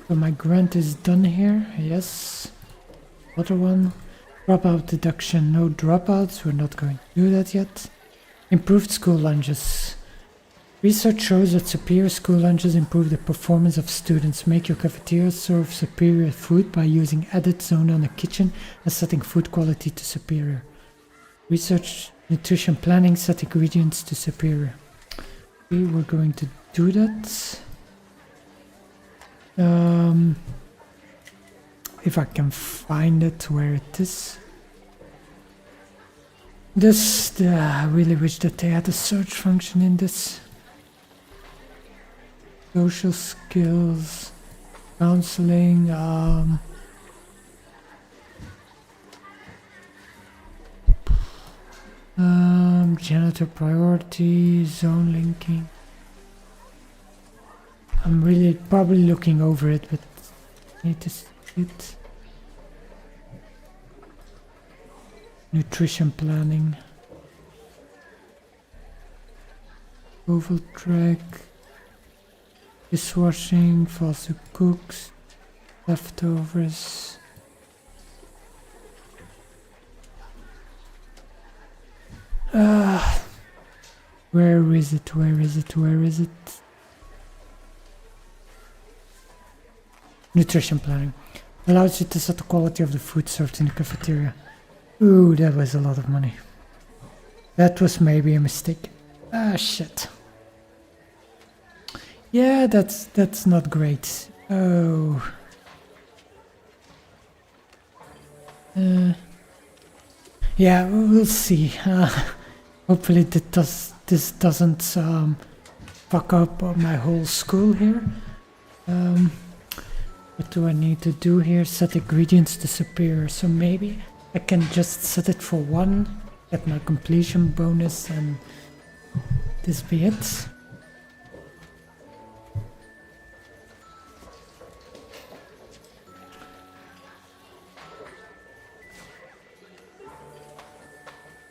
Speaker 1: So my grant is done here, yes. Other one. Dropout deduction, no dropouts, we're not going to do that yet. Improved school lunches. Research shows that superior school lunches improve the performance of students. Make your cafeteria serve superior food by using added zone on the kitchen and setting food quality to superior. Research nutrition planning, set ingredients to superior. Okay, we're going to do that. If I can find it where it is. I really wish that they had a search function in this. Social skills, counseling, janitor priority, zone linking. I'm really probably looking over it, but I need to see it. nutrition planning, oval track, dishwashing, fast food cooks, leftovers. Where is it? Where is it? Where is it? Nutrition planning allows you to set the quality of the food served in the cafeteria. Ooh, that was a lot of money. That was maybe a mistake. Ah, shit. Yeah, that's not great. Oh. Yeah, we'll see. Hopefully this doesn't fuck up my whole school here. What do I need to do here? Set ingredients to superior. So maybe I can just set it for 1, get my completion bonus, and this be it.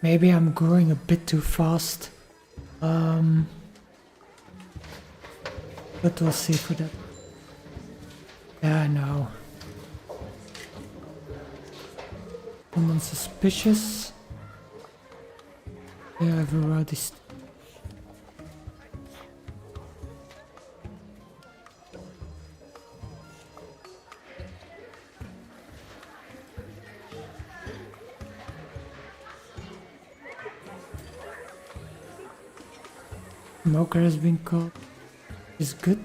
Speaker 1: Maybe I'm growing a bit too fast. But we'll see for that. Yeah, no. Someone suspicious. Yeah, I've already. Smoker has been caught. Is good.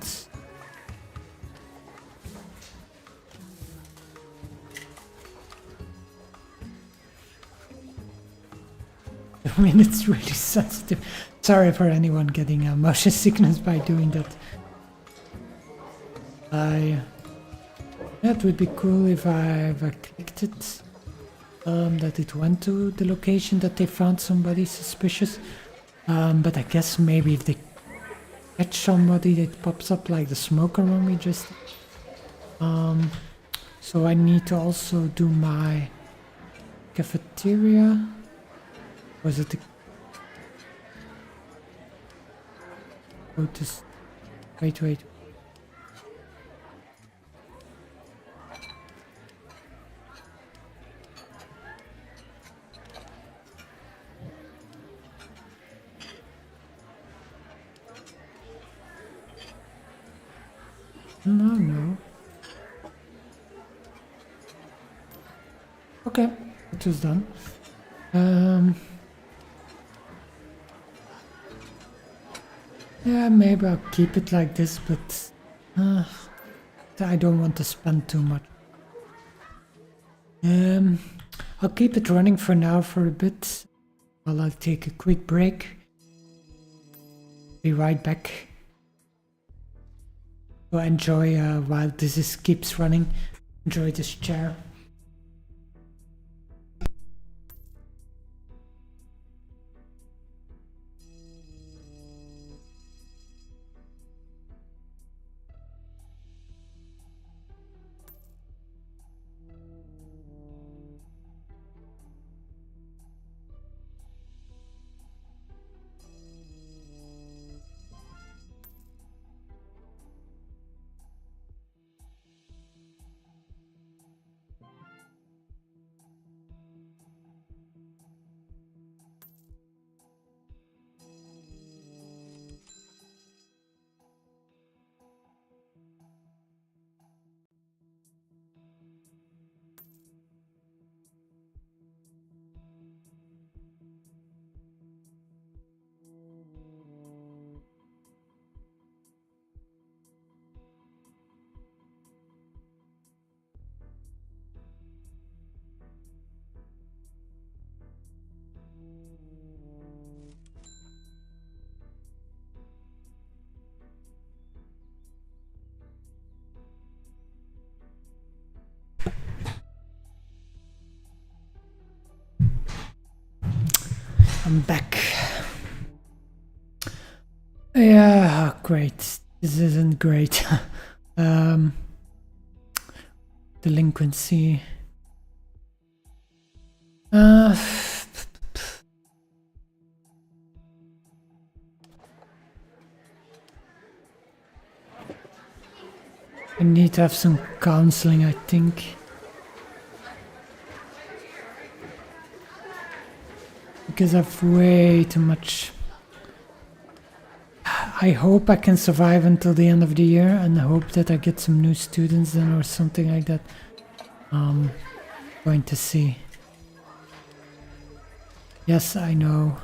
Speaker 1: I mean, it's really sensitive. Sorry for anyone getting motion sickness by doing that. That would be cool if I clicked it. That it went to the location that they found somebody suspicious. But I guess maybe if they catch somebody, it pops up like the smoker one we just did. So I need to also do my cafeteria. Was it the... Oh, this... Wait. No. Okay, it was done. Yeah, maybe I'll keep it like this, but I don't want to spend too much. I'll keep it running for now for a bit while I take a quick break. Be right back. So enjoy while this keeps running. Enjoy this chair. I'm back. Yeah, great. This isn't great. Delinquency. I need to have some counseling, I think. Because I've way too much. I hope I can survive until the end of the year and I hope that I get some new students then or something like that. Going to see. Yes, I know.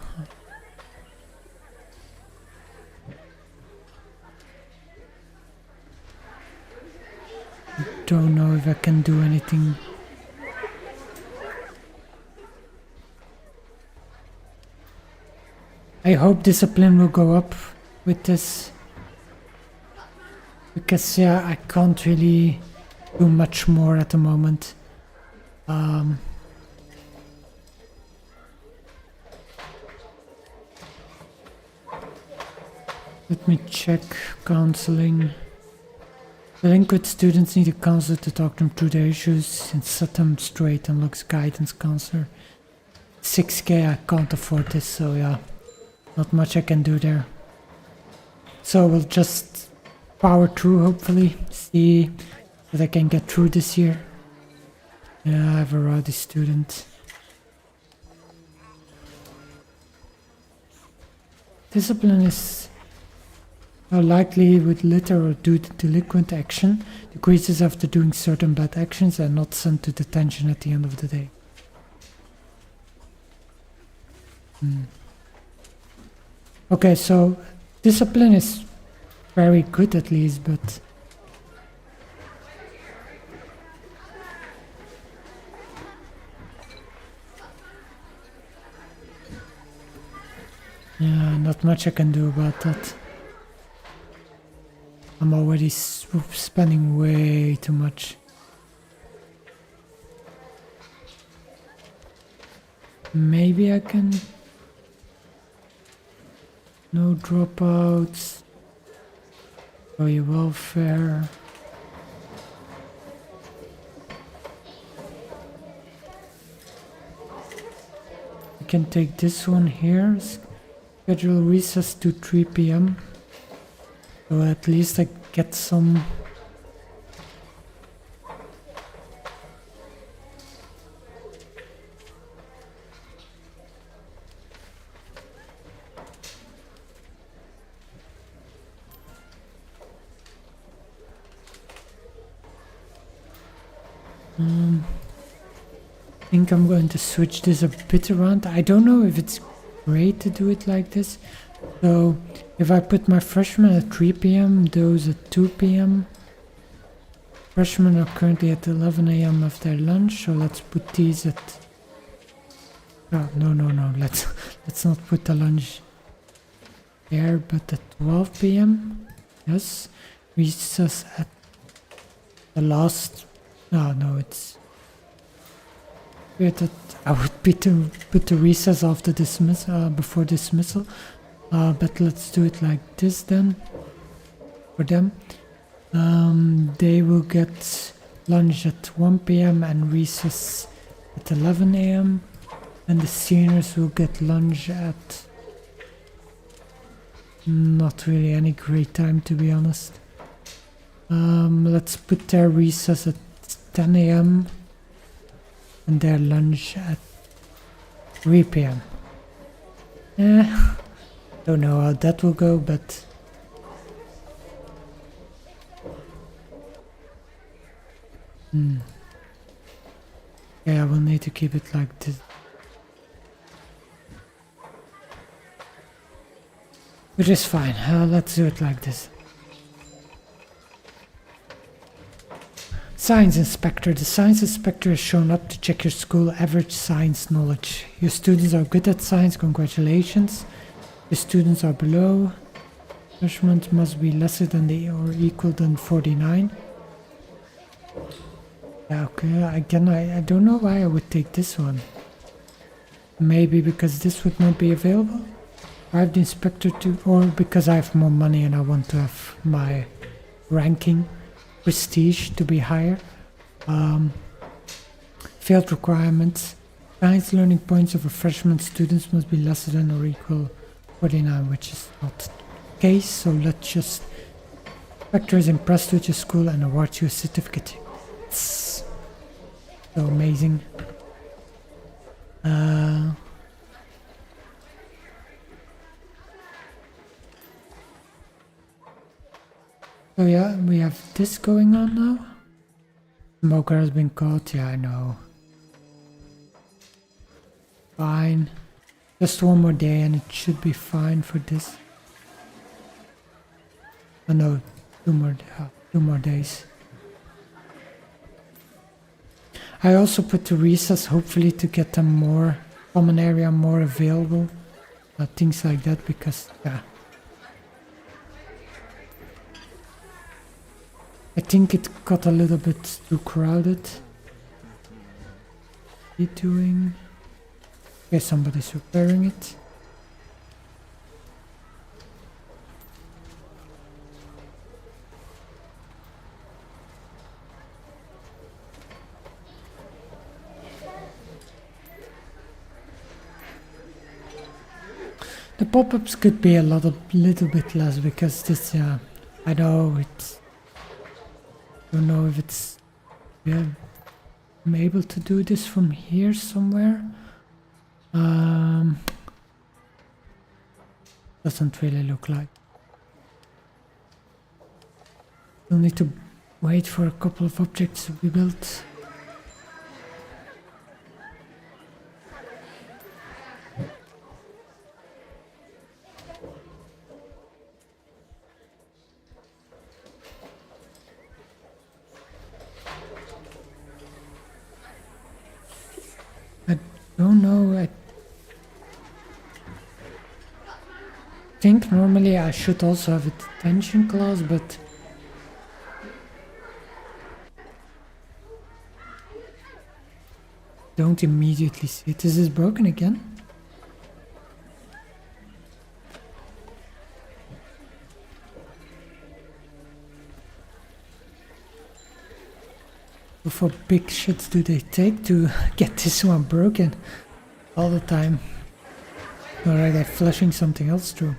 Speaker 1: I don't know if I can do anything. I hope discipline will go up with this. Because yeah, I can't really do much more at the moment. Let me check counseling. Delinquent students need a counselor to talk them through their issues and set them straight and looks guidance counselor. 6k, I can't afford this, so yeah, not much I can do there. So we'll just power through, hopefully, see that I can get through this year. Yeah, I have a rowdy student. Discipline is likely with litter or due to delinquent action, decreases after doing certain bad actions and not sent to detention at the end of the day. Okay, so discipline is very good at least, but yeah, not much I can do about that. I'm already spending way too much. Maybe I can... No dropouts. Employee welfare. I can take this one here. Schedule recess to 3 p.m. So at least I get some... I think I'm going to switch this a bit around. I don't know if it's great to do it like this. So if I put my freshmen at 3 p.m, those at 2 p.m. Freshmen are currently at 11 a.m. of their lunch, so let's put these at... Oh, no, let's not put the lunch there, but at 12 p.m. Yes, recess at the last... no, it's... weird that I would put the recess after dismissal, before dismissal. But let's do it like this then, for them. They will get lunch at 1 p.m. and recess at 11 a.m. And the seniors will get lunch at not really any great time, to be honest. Let's put their recess at 10 a.m. and their lunch at 3 p.m. Don't know how that will go, but yeah, I will need to keep it like this. Which is fine. Let's do it like this. Science Inspector. The Science Inspector has shown up to check your school average science knowledge. Your students are good at science, congratulations. Your students are below. Measurement must be lesser than or equal than 49. Yeah, okay, again, I don't know why I would take this one. Maybe because this would not be available? I have the inspector to, or because I have more money and I want to have my ranking, prestige to be higher. Field requirements. Science learning points of a freshman students must be lesser than or equal 49, which is not the case, so let's just Inspector is impressed with your school and awards you a certificate. It's so amazing. So yeah, we have this going on now. Smoker has been caught, yeah, I know. Fine. Just one more day and it should be fine for this. Oh no, two more days. I also put the recess hopefully to get them more common area more available. Things like that because yeah. I think it got a little bit too crowded. What are you doing? Okay, somebody's repairing it. The pop-ups could be little bit less because this, yeah, I know it's. Don't know if it's. Yeah, I'm able to do this from here somewhere. Doesn't really look like. We'll need to wait for a couple of objects to be built. I don't know. I think normally I should also have a detention clause, but don't immediately see it. Is this broken again? What big shits do they take to get this one broken all the time? Alright, they're flushing something else through.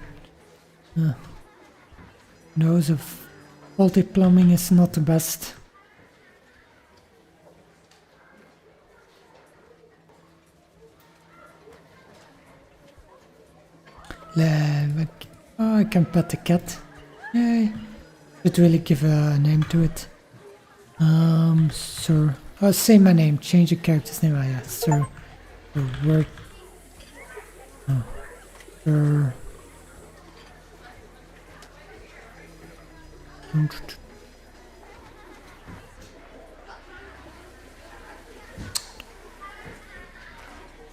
Speaker 1: Nose of faulty plumbing is not the best. Oh, I can pet the cat. Yay. Should really give a name to it. Sir. Oh, say my name. Change the character's name. Ah, yeah, sir. The word. Oh, sir.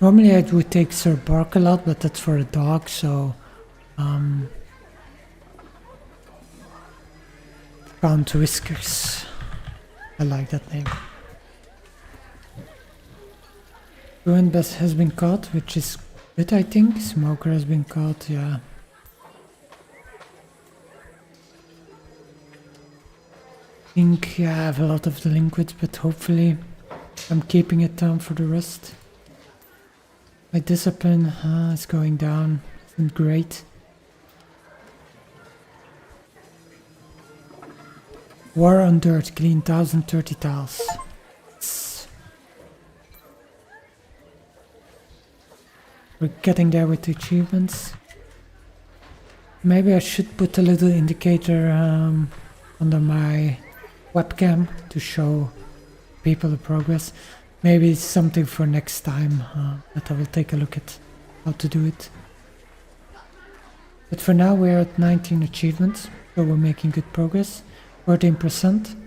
Speaker 1: Normally I would take Sir Bark a lot, but that's for a dog, so Count Whiskers. I like that name. Ruined Best has been caught, which is good, I think. Smoker has been caught, yeah. I think I have a lot of delinquents, but hopefully I'm keeping it down for the rest. My discipline is going down. Isn't great. War on dirt, clean 1030 tiles. We're getting there with the achievements. Maybe I should put a little indicator under my webcam to show people the progress. Maybe it's something for next time that I will take a look at how to do it. But for now we're at 19 achievements, so we're making good progress. 14%.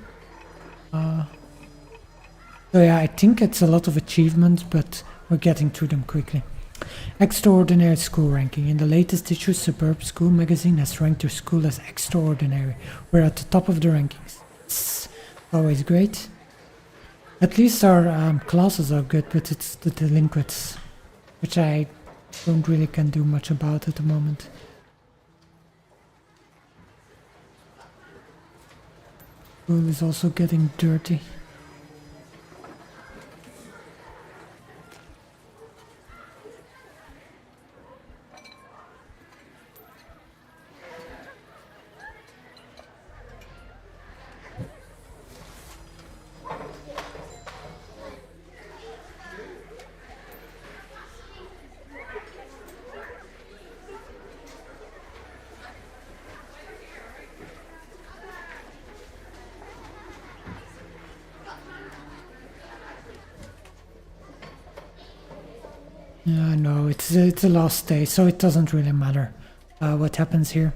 Speaker 1: So yeah, I think it's a lot of achievements, but we're getting through them quickly. Extraordinary school ranking. In the latest issue, Suburb School magazine has ranked your school as extraordinary. We're at the top of the rankings. It's always great. At least our classes are good, but it's the delinquents, which I don't really can do much about at the moment. School is also getting dirty. No, it's a last day, so it doesn't really matter what happens here.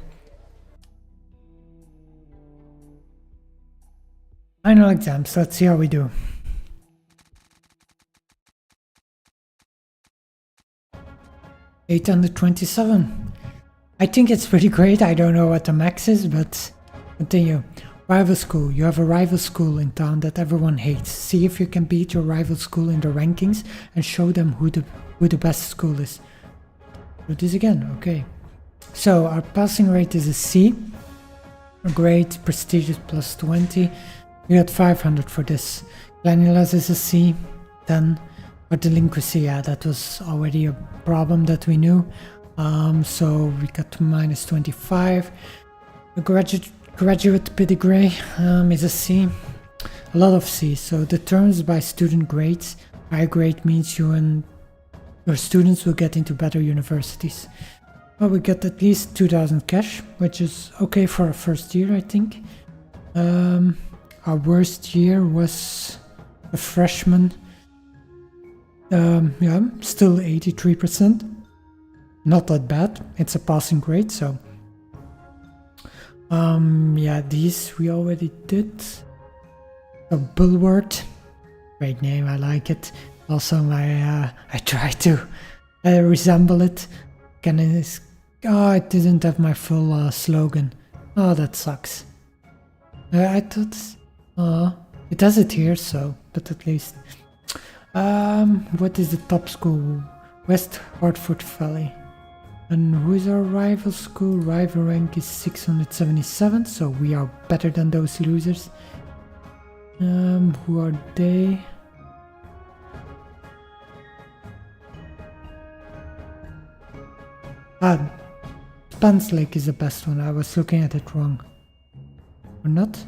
Speaker 1: Final exams, let's see how we do. $827. I think it's pretty great. I don't know what the max is, but continue. Rival school. You have a rival school in town that everyone hates. See if you can beat your rival school in the rankings and show them who the best school is. Do this again. Okay. So our passing rate is a C. A grade, prestigious plus 20. We got 500 for this. Cleanliness is a C. 10. Our delinquency, yeah, that was already a problem that we knew. So we got minus 25. A graduate pedigree is a C. A lot of C's. So determined by student grades. High grade means you and your students will get into better universities. Well, we got at least 2,000 cash, which is okay for a first year, I think. Our worst year was a freshman. Yeah, still 83%. Not that bad. It's a passing grade, so. Yeah, these we already did. A Bulward. Great name, I like it. Also, I try to resemble it. Oh, it didn't have my full slogan. Oh, that sucks. I thought, it does it here, so, but at least. What is the top school? West Hartford Valley. And who is our rival school? Rival rank is 677, so we are better than those losers. Who are they? Spence Lake is the best one. I was looking at it wrong. Or not?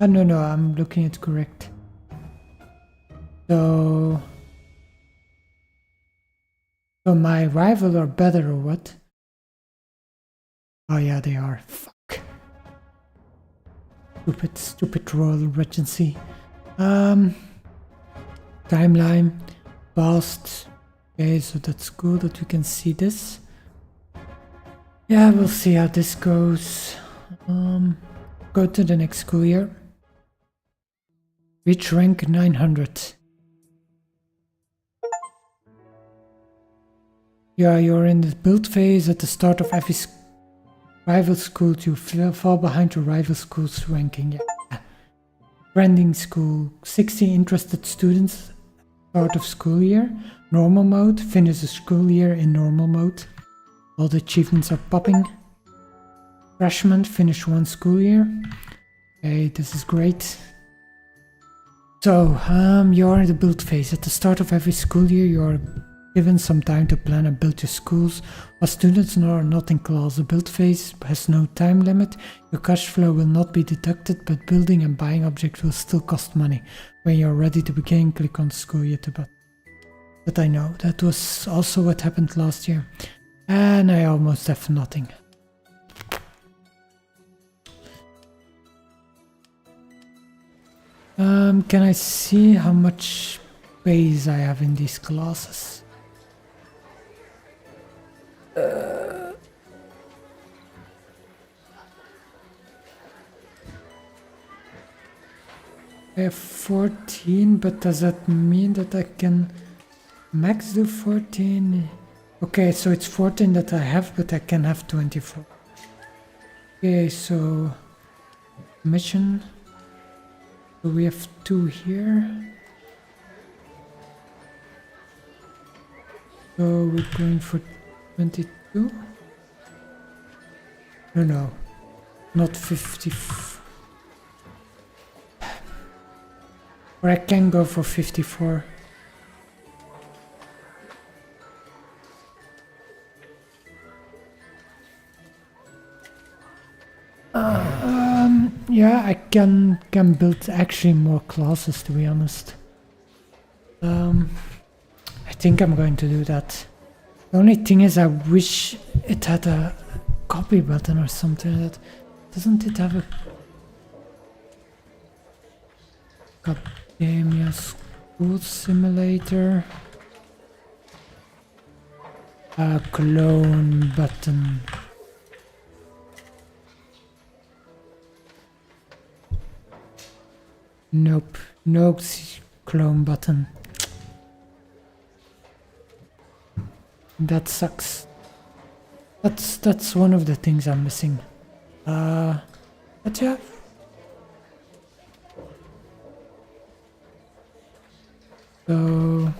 Speaker 1: No, I'm looking at correct. So my rival are better or what? Oh yeah, they are. Fuck. Stupid Royal Regency. Timeline. Past. Okay, so that's good that we can see this. Yeah, we'll see how this goes. Go to the next school year. Reach rank 900. Yeah, you're in the build phase. At the start of every rival school, you fall behind your rival school's ranking. Yeah. Trending school. 60 interested students. Start of school year. Normal mode. Finish the school year in normal mode. All the achievements are popping. Freshman. Finish one school year. Okay, this is great. So, you're in the build phase. At the start of every school year, you're given some time to plan and build your schools. While students are not in class, the build phase has no time limit. Your cash flow will not be deducted, but building and buying objects will still cost money. When you're ready to begin, click on school year to buy. But I know, that was also what happened last year. And I almost have nothing. Can I see how much space I have in these classes? I have 14, but does that mean that I can max do 14? Okay, so it's 14 that I have, but I can have 24. Okay, so mission. So we have 2 here. So we're going for 22? No, not 50. Or I can go for 54. Yeah, I can build actually more classes, to be honest. I think I'm going to do that. The only thing is, I wish it had a copy button or something like that. Doesn't it have a Academia School Simulator? Clone button. Nope, no clone button. That sucks. That's one of the things I'm missing. But yeah. So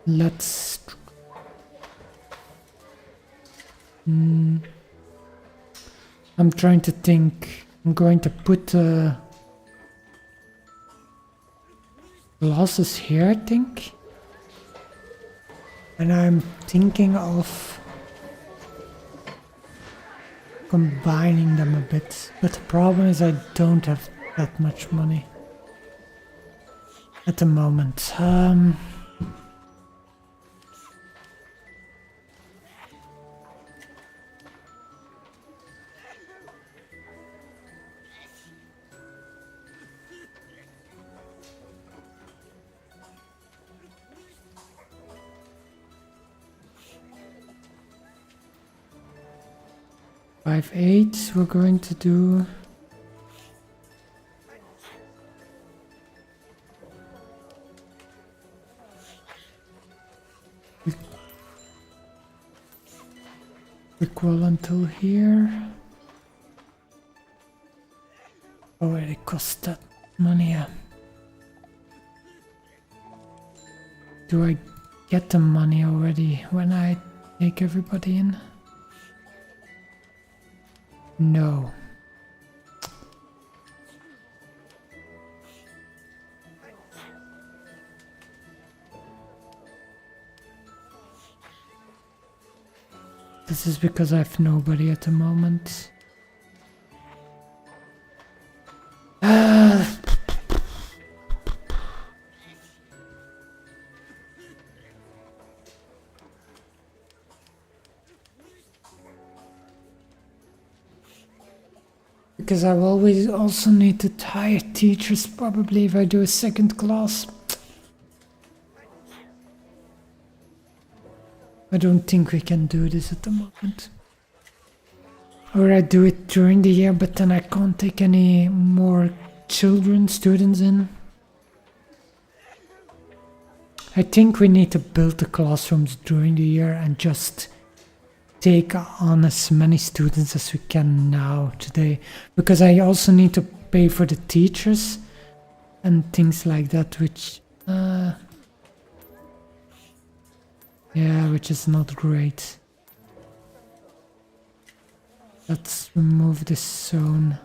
Speaker 1: let's I'm trying to think. I'm going to put glasses here, I think. And I'm thinking of combining them a bit. But the problem is I don't have that much money at the moment. 5/8 we're going to do. Equal until here. Oh, it cost that money. Do I get the money already when I take everybody in? No. This is because I have nobody at the moment. Because I will always also need to hire teachers probably if I do a second class. I don't think we can do this at the moment. Or I do it during the year, but then I can't take any more students in. I think we need to build the classrooms during the year and just take on as many students as we can now today, because I also need to pay for the teachers and things like that, which which is not great. Let's remove this zone.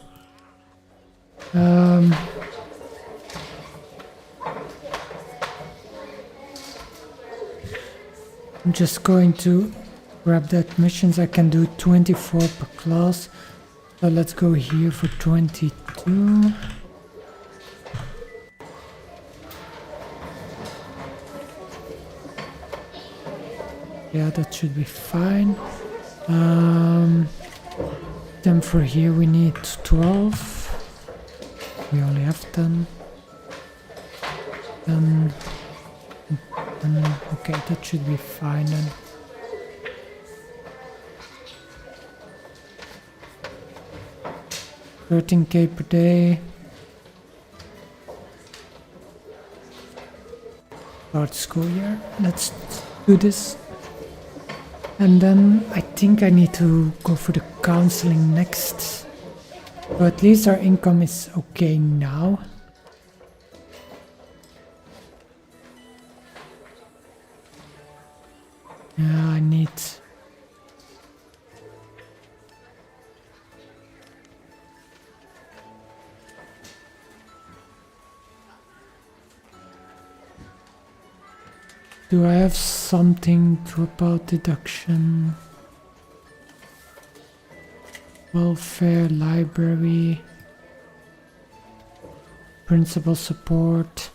Speaker 1: I'm just going to grab that missions. I can do 24 per class. So let's go here for 22. Yeah, that should be fine. Then for here we need 12. We only have 10. Okay, that should be fine then. $13K per day. Start school year. Let's do this. And then I think I need to go for the counseling next. But at least our income is okay now. Yeah, I need... Do I have something about deduction? Welfare, library, principal support.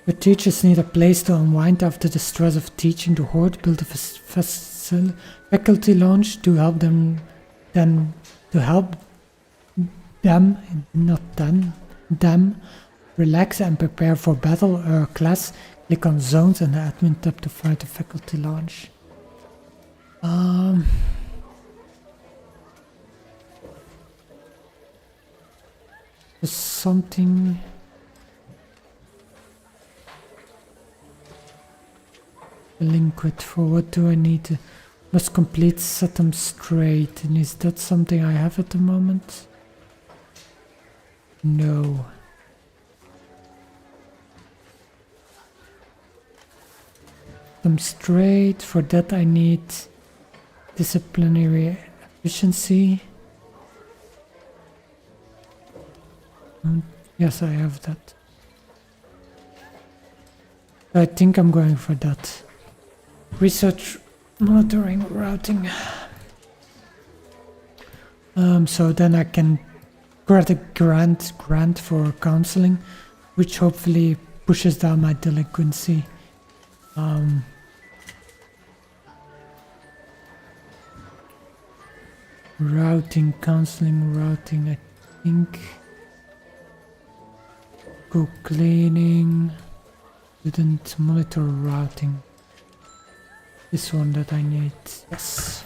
Speaker 1: The teachers need a place to unwind after the stress of teaching. The Horde build a faculty lounge to help them them. Relax and prepare for battle or class. Click on zones and the admin tab to find the faculty launch. There's something. Liquid for what do I need to must complete, set them straight, and is that something I have at the moment? No. Them straight, for that I need disciplinary efficiency. Yes, I have that. I think I'm going for that. Research, monitoring, routing. So then I can get a grant for counseling, which hopefully pushes down my delinquency. Routing, counseling, routing, I think. Go cleaning. Didn't monitor routing. This one that I need. Yes.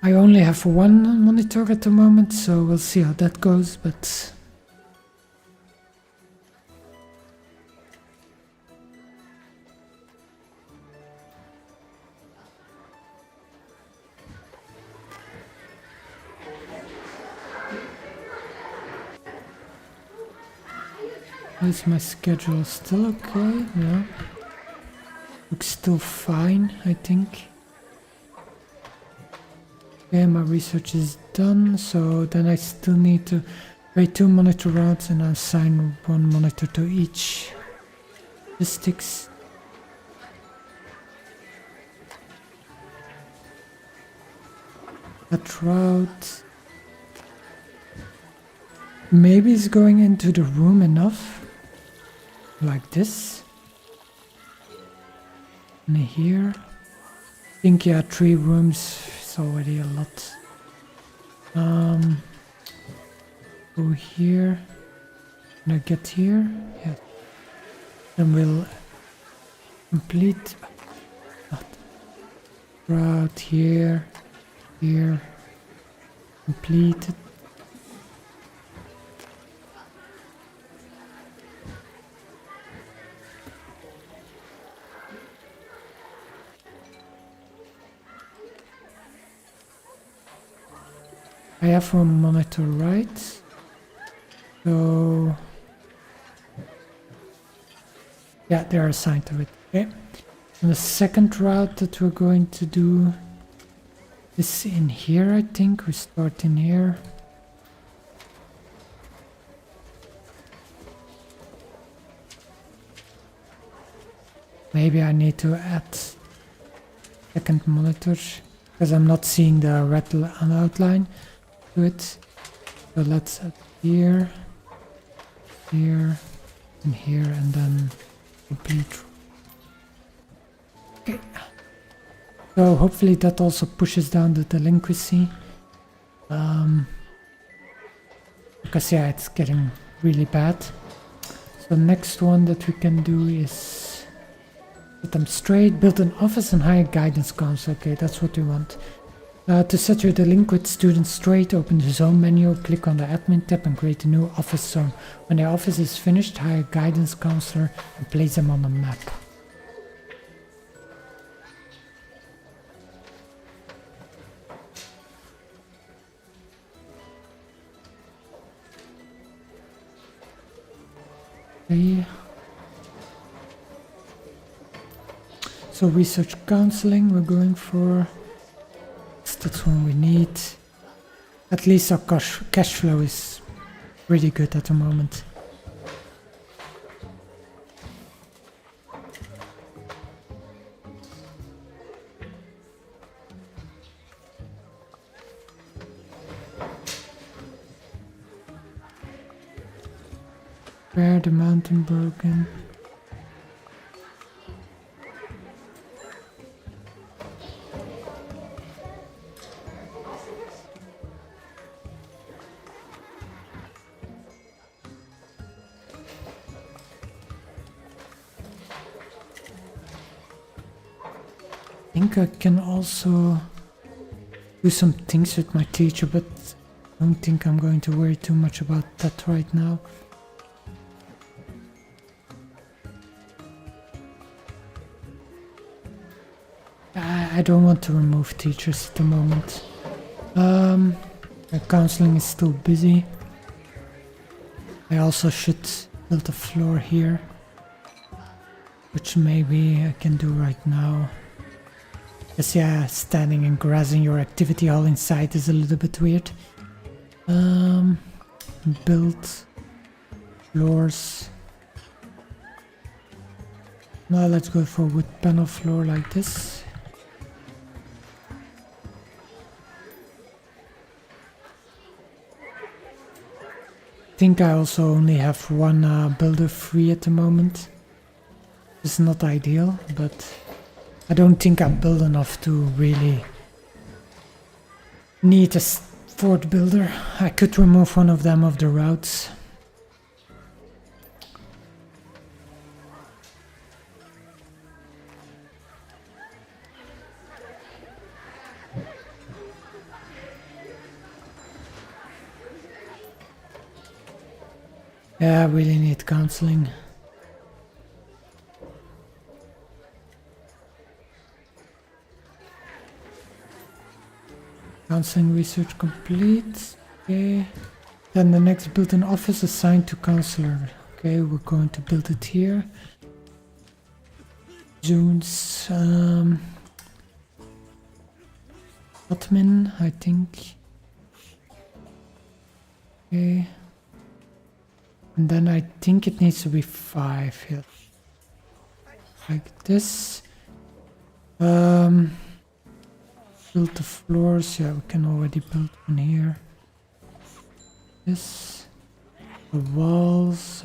Speaker 1: I only have one monitor at the moment, so we'll see how that goes, but is my schedule still okay? Yeah. Looks still fine, I think. Okay, my research is done, so then I still need to create 2 monitor routes and assign 1 monitor to each. Logistics. That route. Maybe it's going into the room enough. Like this. And here. I think, yeah, 3 rooms is already a lot. Go here. Can I get here? Yeah. Then we'll complete route here, here, complete it. I have one monitor right, so yeah, they're assigned to it. Okay, and the second route that we're going to do is in here. I think we start in here. Maybe I need to add second monitor because I'm not seeing the red outline to it. So let's add here, here, and here, and then complete. Okay. So hopefully that also pushes down the delinquency. Because yeah, it's getting really bad. So next one that we can do is set them straight, build an office and hire guidance counsel. Okay, that's what we want. To set your delinquent students straight, open the zone menu, click on the admin tab and create a new office zone. When the office is finished, hire a guidance counselor and place them on the map. Okay. So research counseling we're going for. That's one we need. At least our cash flow is really good at the moment. Where the mountain broken. think I can also do some things with my teacher, but I don't think I'm going to worry too much about that right now. I don't want to remove teachers at the moment. The counseling is still busy. I also should build a floor here, which maybe I can do right now. Because yeah, standing and grassing your activity hall inside is a little bit weird. Build floors. Now let's go for wood panel floor like this. I think I also only have one builder free at the moment. It's not ideal, but I don't think I build enough to really need a fourth builder. I could remove one of them off the routes. Yeah, I really need counseling. Counseling research complete. Okay. Then the next built-in office assigned to counselor. Okay, we're going to build it here. Zones. Admin, I think. Okay. And then I think it needs to be 5 here. Like this. Build the floors. Yeah, we can already build one here. This. The walls.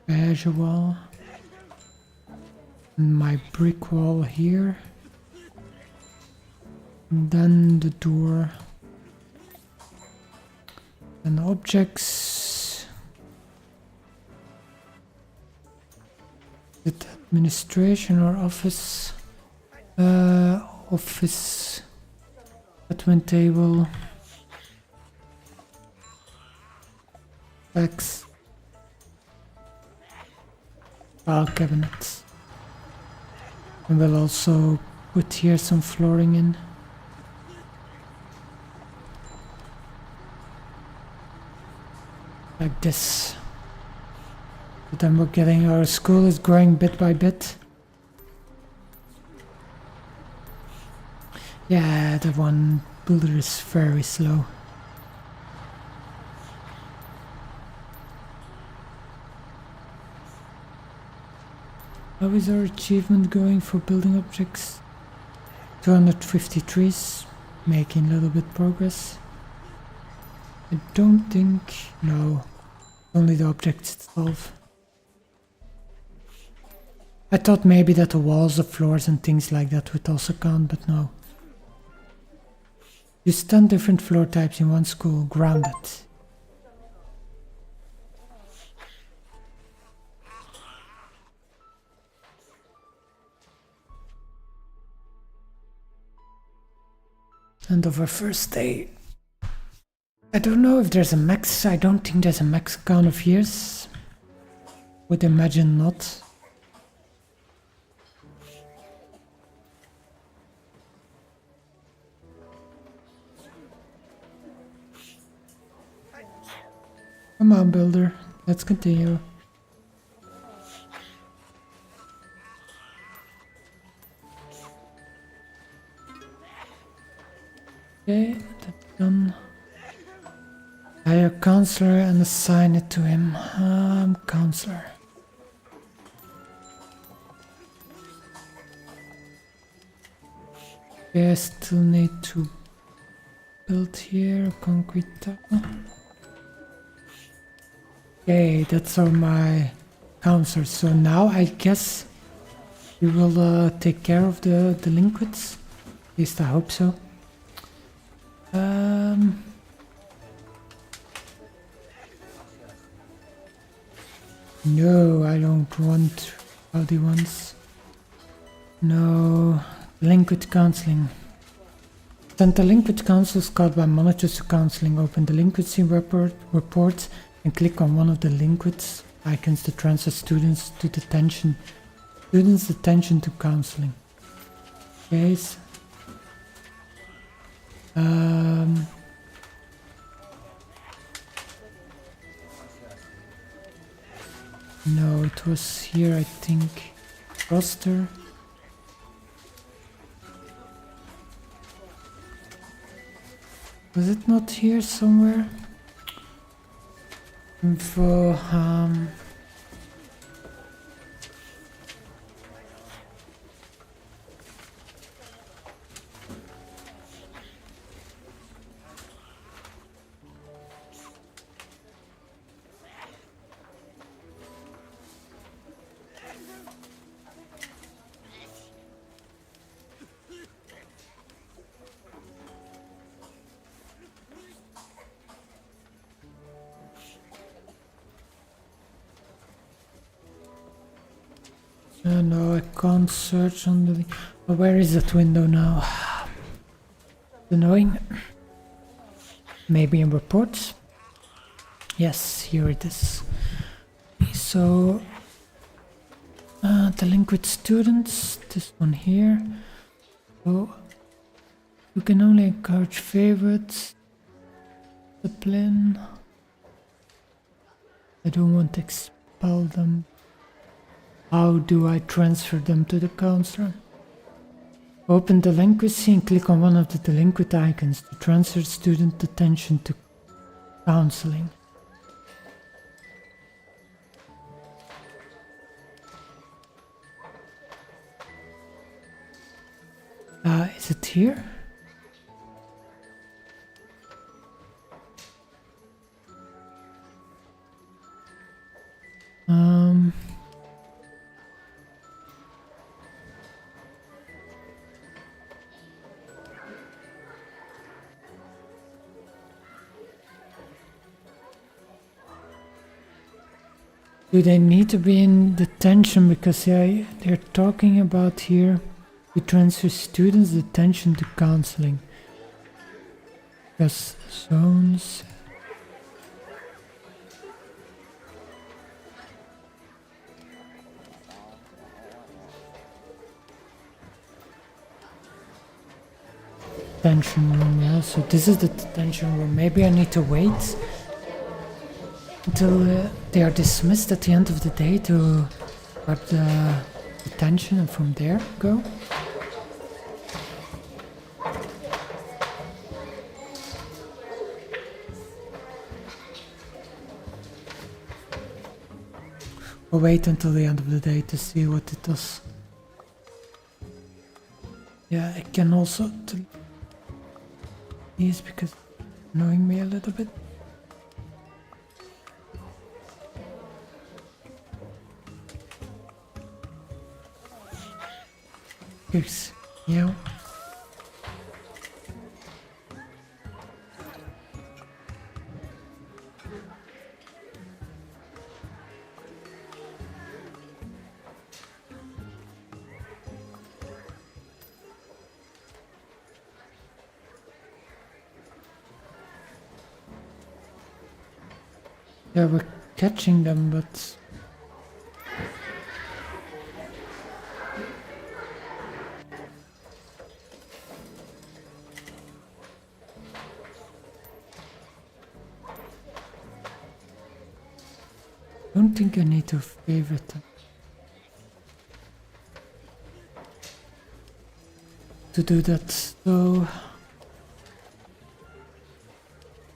Speaker 1: Beige wall. And my brick wall here. And then the door. And objects. With administration or office? Office. Admin table. Fax. File cabinets. And we'll also put here some flooring in. Like this. But then we're getting, our school is growing bit by bit. Yeah, the one builder is very slow. How is our achievement going for building objects? 253 is making a little bit progress. I don't think, no, only the objects itself. I thought maybe that the walls, the floors and things like that would also count, but no. Use 10 different floor types in one school, grounded. End of our first day. I don't know if there's a max, I don't think there's a max count of years. Would imagine not. Come on, builder, let's continue. Okay, that's done. Hire a counselor and assign it to him. Counselor. Okay, I still need to build here a concrete tower. Okay, that's all my counselors. So now I guess we will take care of the delinquents. At least I hope so. No, I don't want rowdy ones. No, Liquid counseling. Send the liquid counsel scout by monitors to counseling. Open the liquidity report and click on one of the liquids icons to transfer students to detention. Students' attention to counseling. Okay. No, it was here, I think. Roster. Was it not here somewhere? Info, no, I can't search on the... Oh, where is that window now? Annoying. Maybe in reports? Yes, here it is. So, delinquent students, this one here. So, you can only encourage favorites. Discipline. I don't want to expel them. How do I transfer them to the counselor? Open delinquency and click on one of the delinquent icons to transfer student attention to counseling. Is it here? Do they need to be in detention? Because they're talking about here we transfer students' attention to counseling. Because zones. Detention room, yeah. So this is the detention room. Maybe I need to wait until they are dismissed at the end of the day to grab the detention and from there go. Or wait until the end of the day to see what it does. Yeah, I can also delete these because it's annoying me a little bit. Here's, yeah. Yeah, we're catching them, but I don't think I need to favorite them. To do that, so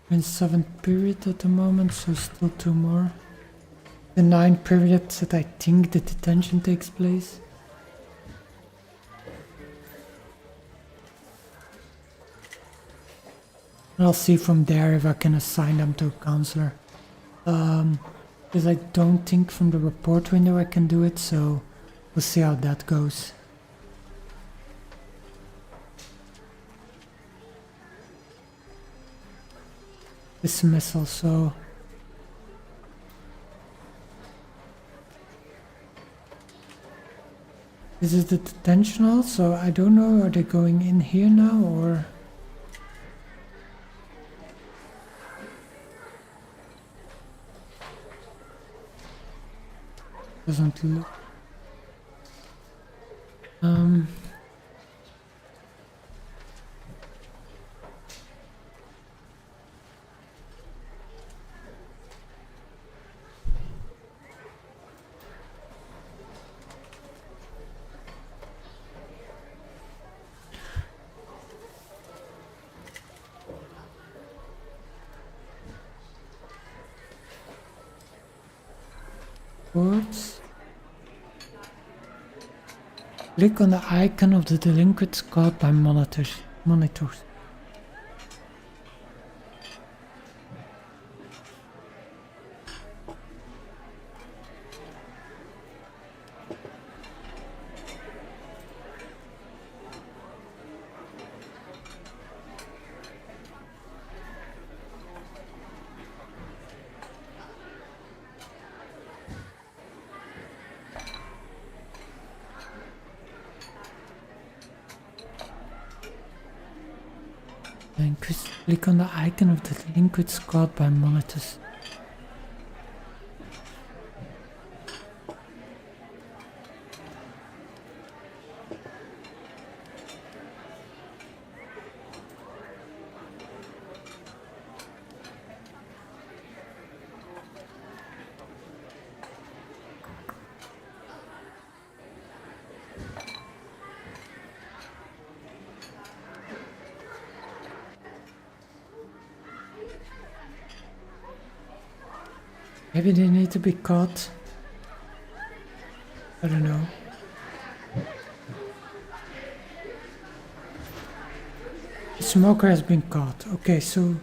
Speaker 1: we're in 7th period at the moment, so still 2 more. The 9th period that I think the detention takes place. I'll see from there if I can assign them to a counselor. Because I don't think from the report window I can do it, so we'll see how that goes. Dismissal, so This is the detention hall, so I don't know, are they going in here now or... Doesn't look... Boards. Click on the icon of the delinquent caught by monitors. And click on the icon of the delinquent caught by monitors. Maybe they need to be caught. I don't know. The smoker has been caught. Okay, so...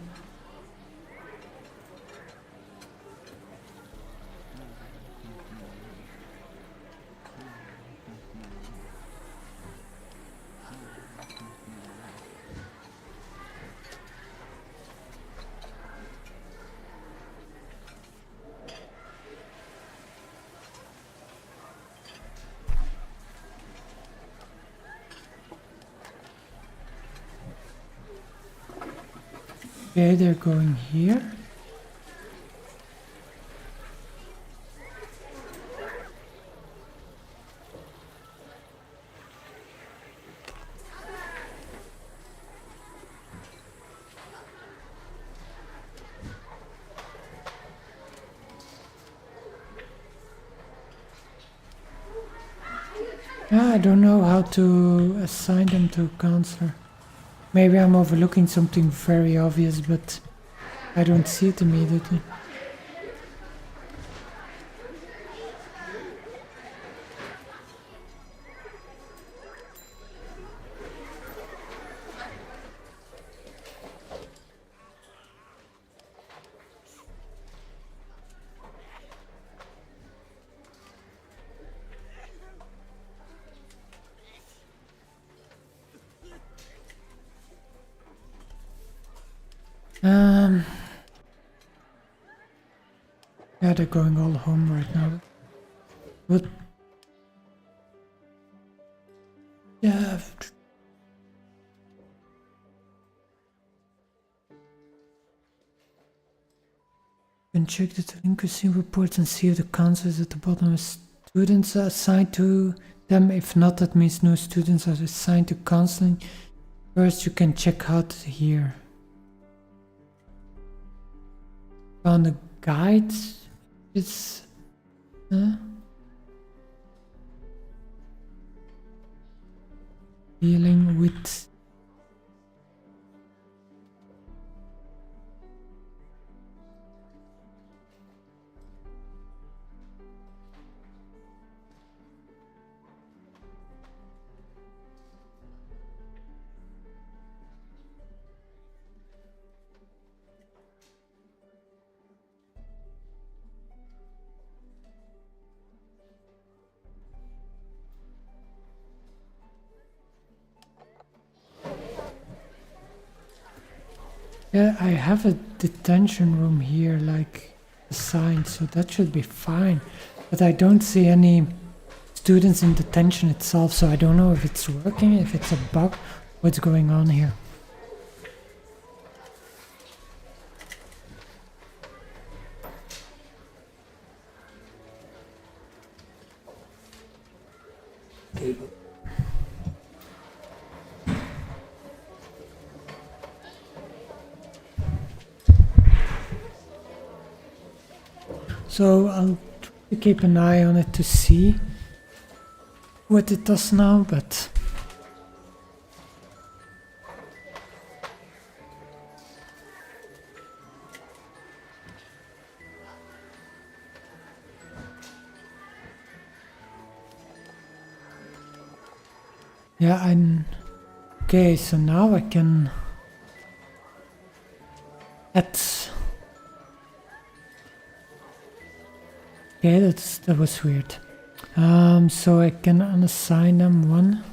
Speaker 1: Okay, they're going here. I don't know how to assign them to a counselor. Maybe I'm overlooking something very obvious, but I don't see it immediately. Yeah, they're going all home right now. But yeah, you can check the delinquency reports and see if the counselors at the bottom of students are assigned to them. If not, that means no students are assigned to counseling. First, you can check out here. On the guide, it's dealing with yeah, I have a detention room here, like assigned, so that should be fine. But I don't see any students in detention itself, so I don't know if it's working, if it's a bug, what's going on here. So I'll try to keep an eye on it to see what it does now, but yeah, I'm okay. So now I can add. Okay, that was weird. So I can unassign them one.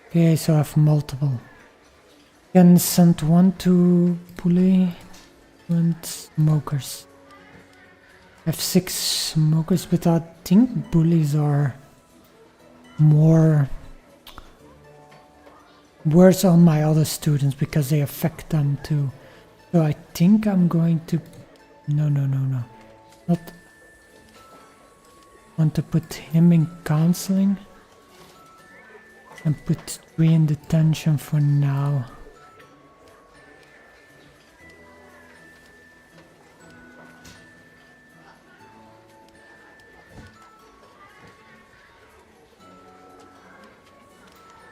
Speaker 1: Okay, so I have multiple. Can send one to bully and smokers. I have 6 smokers, but I think bullies are more worse on my other students because they affect them too. So I think I'm going to... No. Not... want to put him in counseling. And put 3 in detention for now.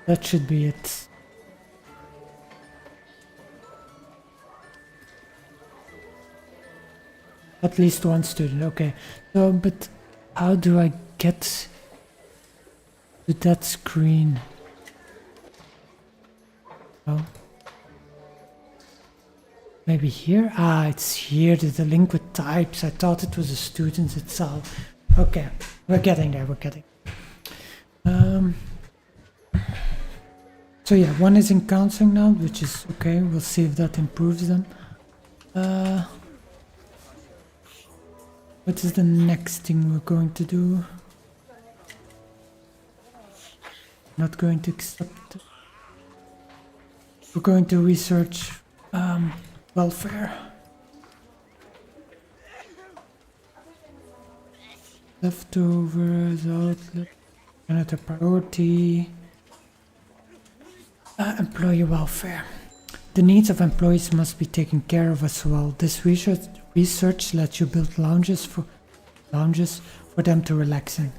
Speaker 1: That should be it. At least one student, okay. So, but how do I get to that screen? Oh. Maybe here? Ah, it's here, the link with types. I thought it was the students itself. Okay, we're getting there, So yeah, one is in counseling now, which is okay. We'll see if that improves them. What is the next thing we're going to do? Not going to accept. We're going to research welfare. Leftovers, outlet, another priority. Employee welfare. The needs of employees must be taken care of as well. This research lets you build lounges for them to relax in.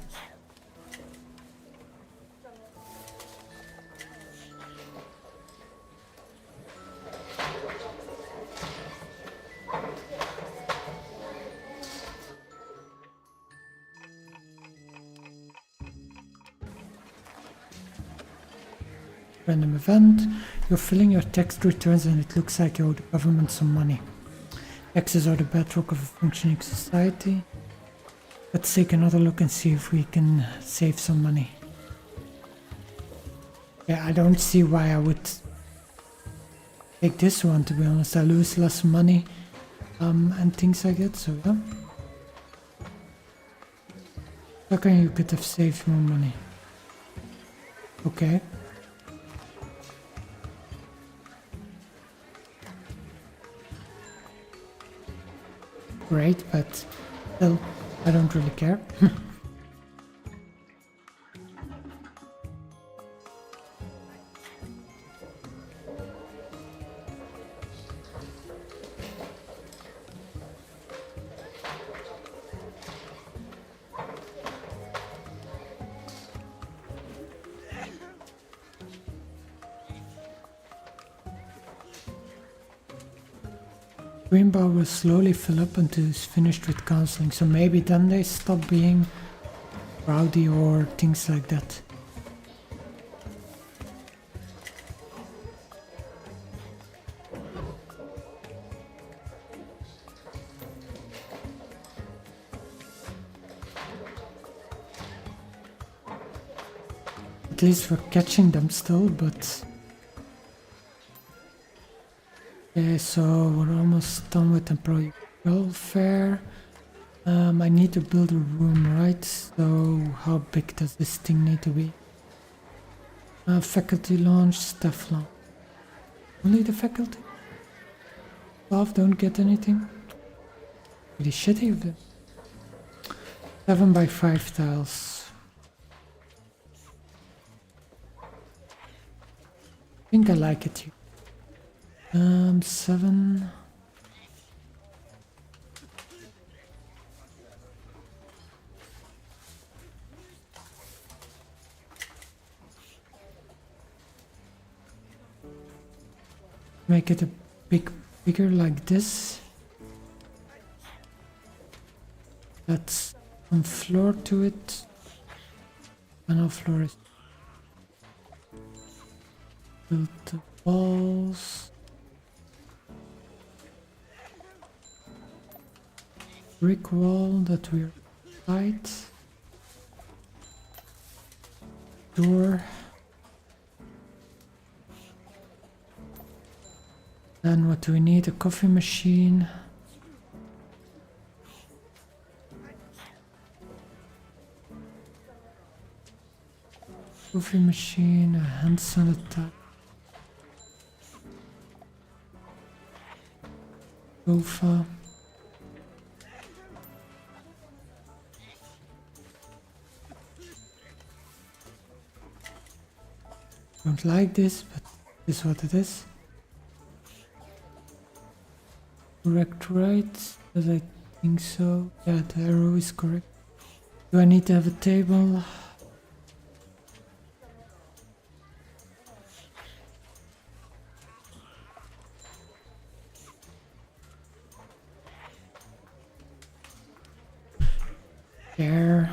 Speaker 1: Random event. You're filling your tax returns and it looks like you owe the government some money. Taxes are the bedrock of a functioning society. Let's take another look and see if we can save some money. Yeah, I don't see why I would take this one, to be honest. I lose less money and things like that, so yeah. Okay, you could have saved more money. Okay. Great, but still, I don't really care. Green bar will slowly fill up until it's finished with counseling, so maybe then they stop being rowdy or things like that. At least we're catching them still, but Okay, so we're almost done with employee welfare. I need to build a room, right? So how big does this thing need to be? Faculty lounge, staff lounge. Only the faculty? Staff don't get anything? Pretty shitty of them. 7 by 5 tiles. I think I like it here. 7. Make it a bigger like this. That's some floor to it. Panel floor is build the walls. Brick wall that we're right. Door. Then what do we need? A coffee machine. Coffee machine, a hand sanitizer. Sofa. Don't like this, but this is what it is. Correct, right? But I think so. Yeah, the arrow is correct. Do I need to have a table? There.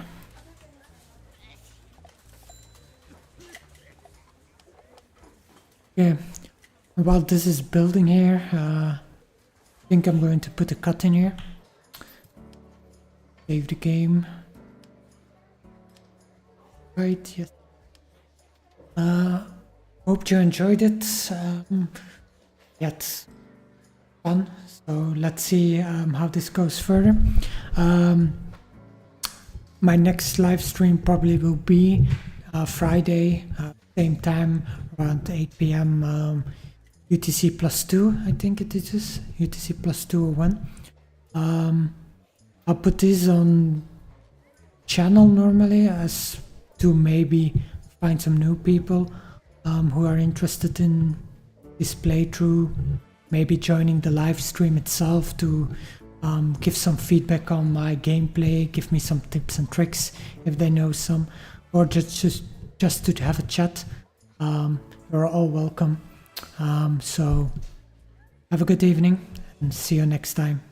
Speaker 1: Okay, while this is building here, I think I'm going to put a cut in here. Save the game. Right, yes. Hope you enjoyed it. Yeah, it's fun. So let's see how this goes further. My next live stream probably will be Friday, same time, around 8 p.m. UTC +2, I think it is. UTC +201. I'll put this on channel normally as to maybe find some new people who are interested in this playthrough, maybe joining the live stream itself to give some feedback on my gameplay, give me some tips and tricks if they know some, or just to have a chat. You're all welcome. So have a good evening and see you next time.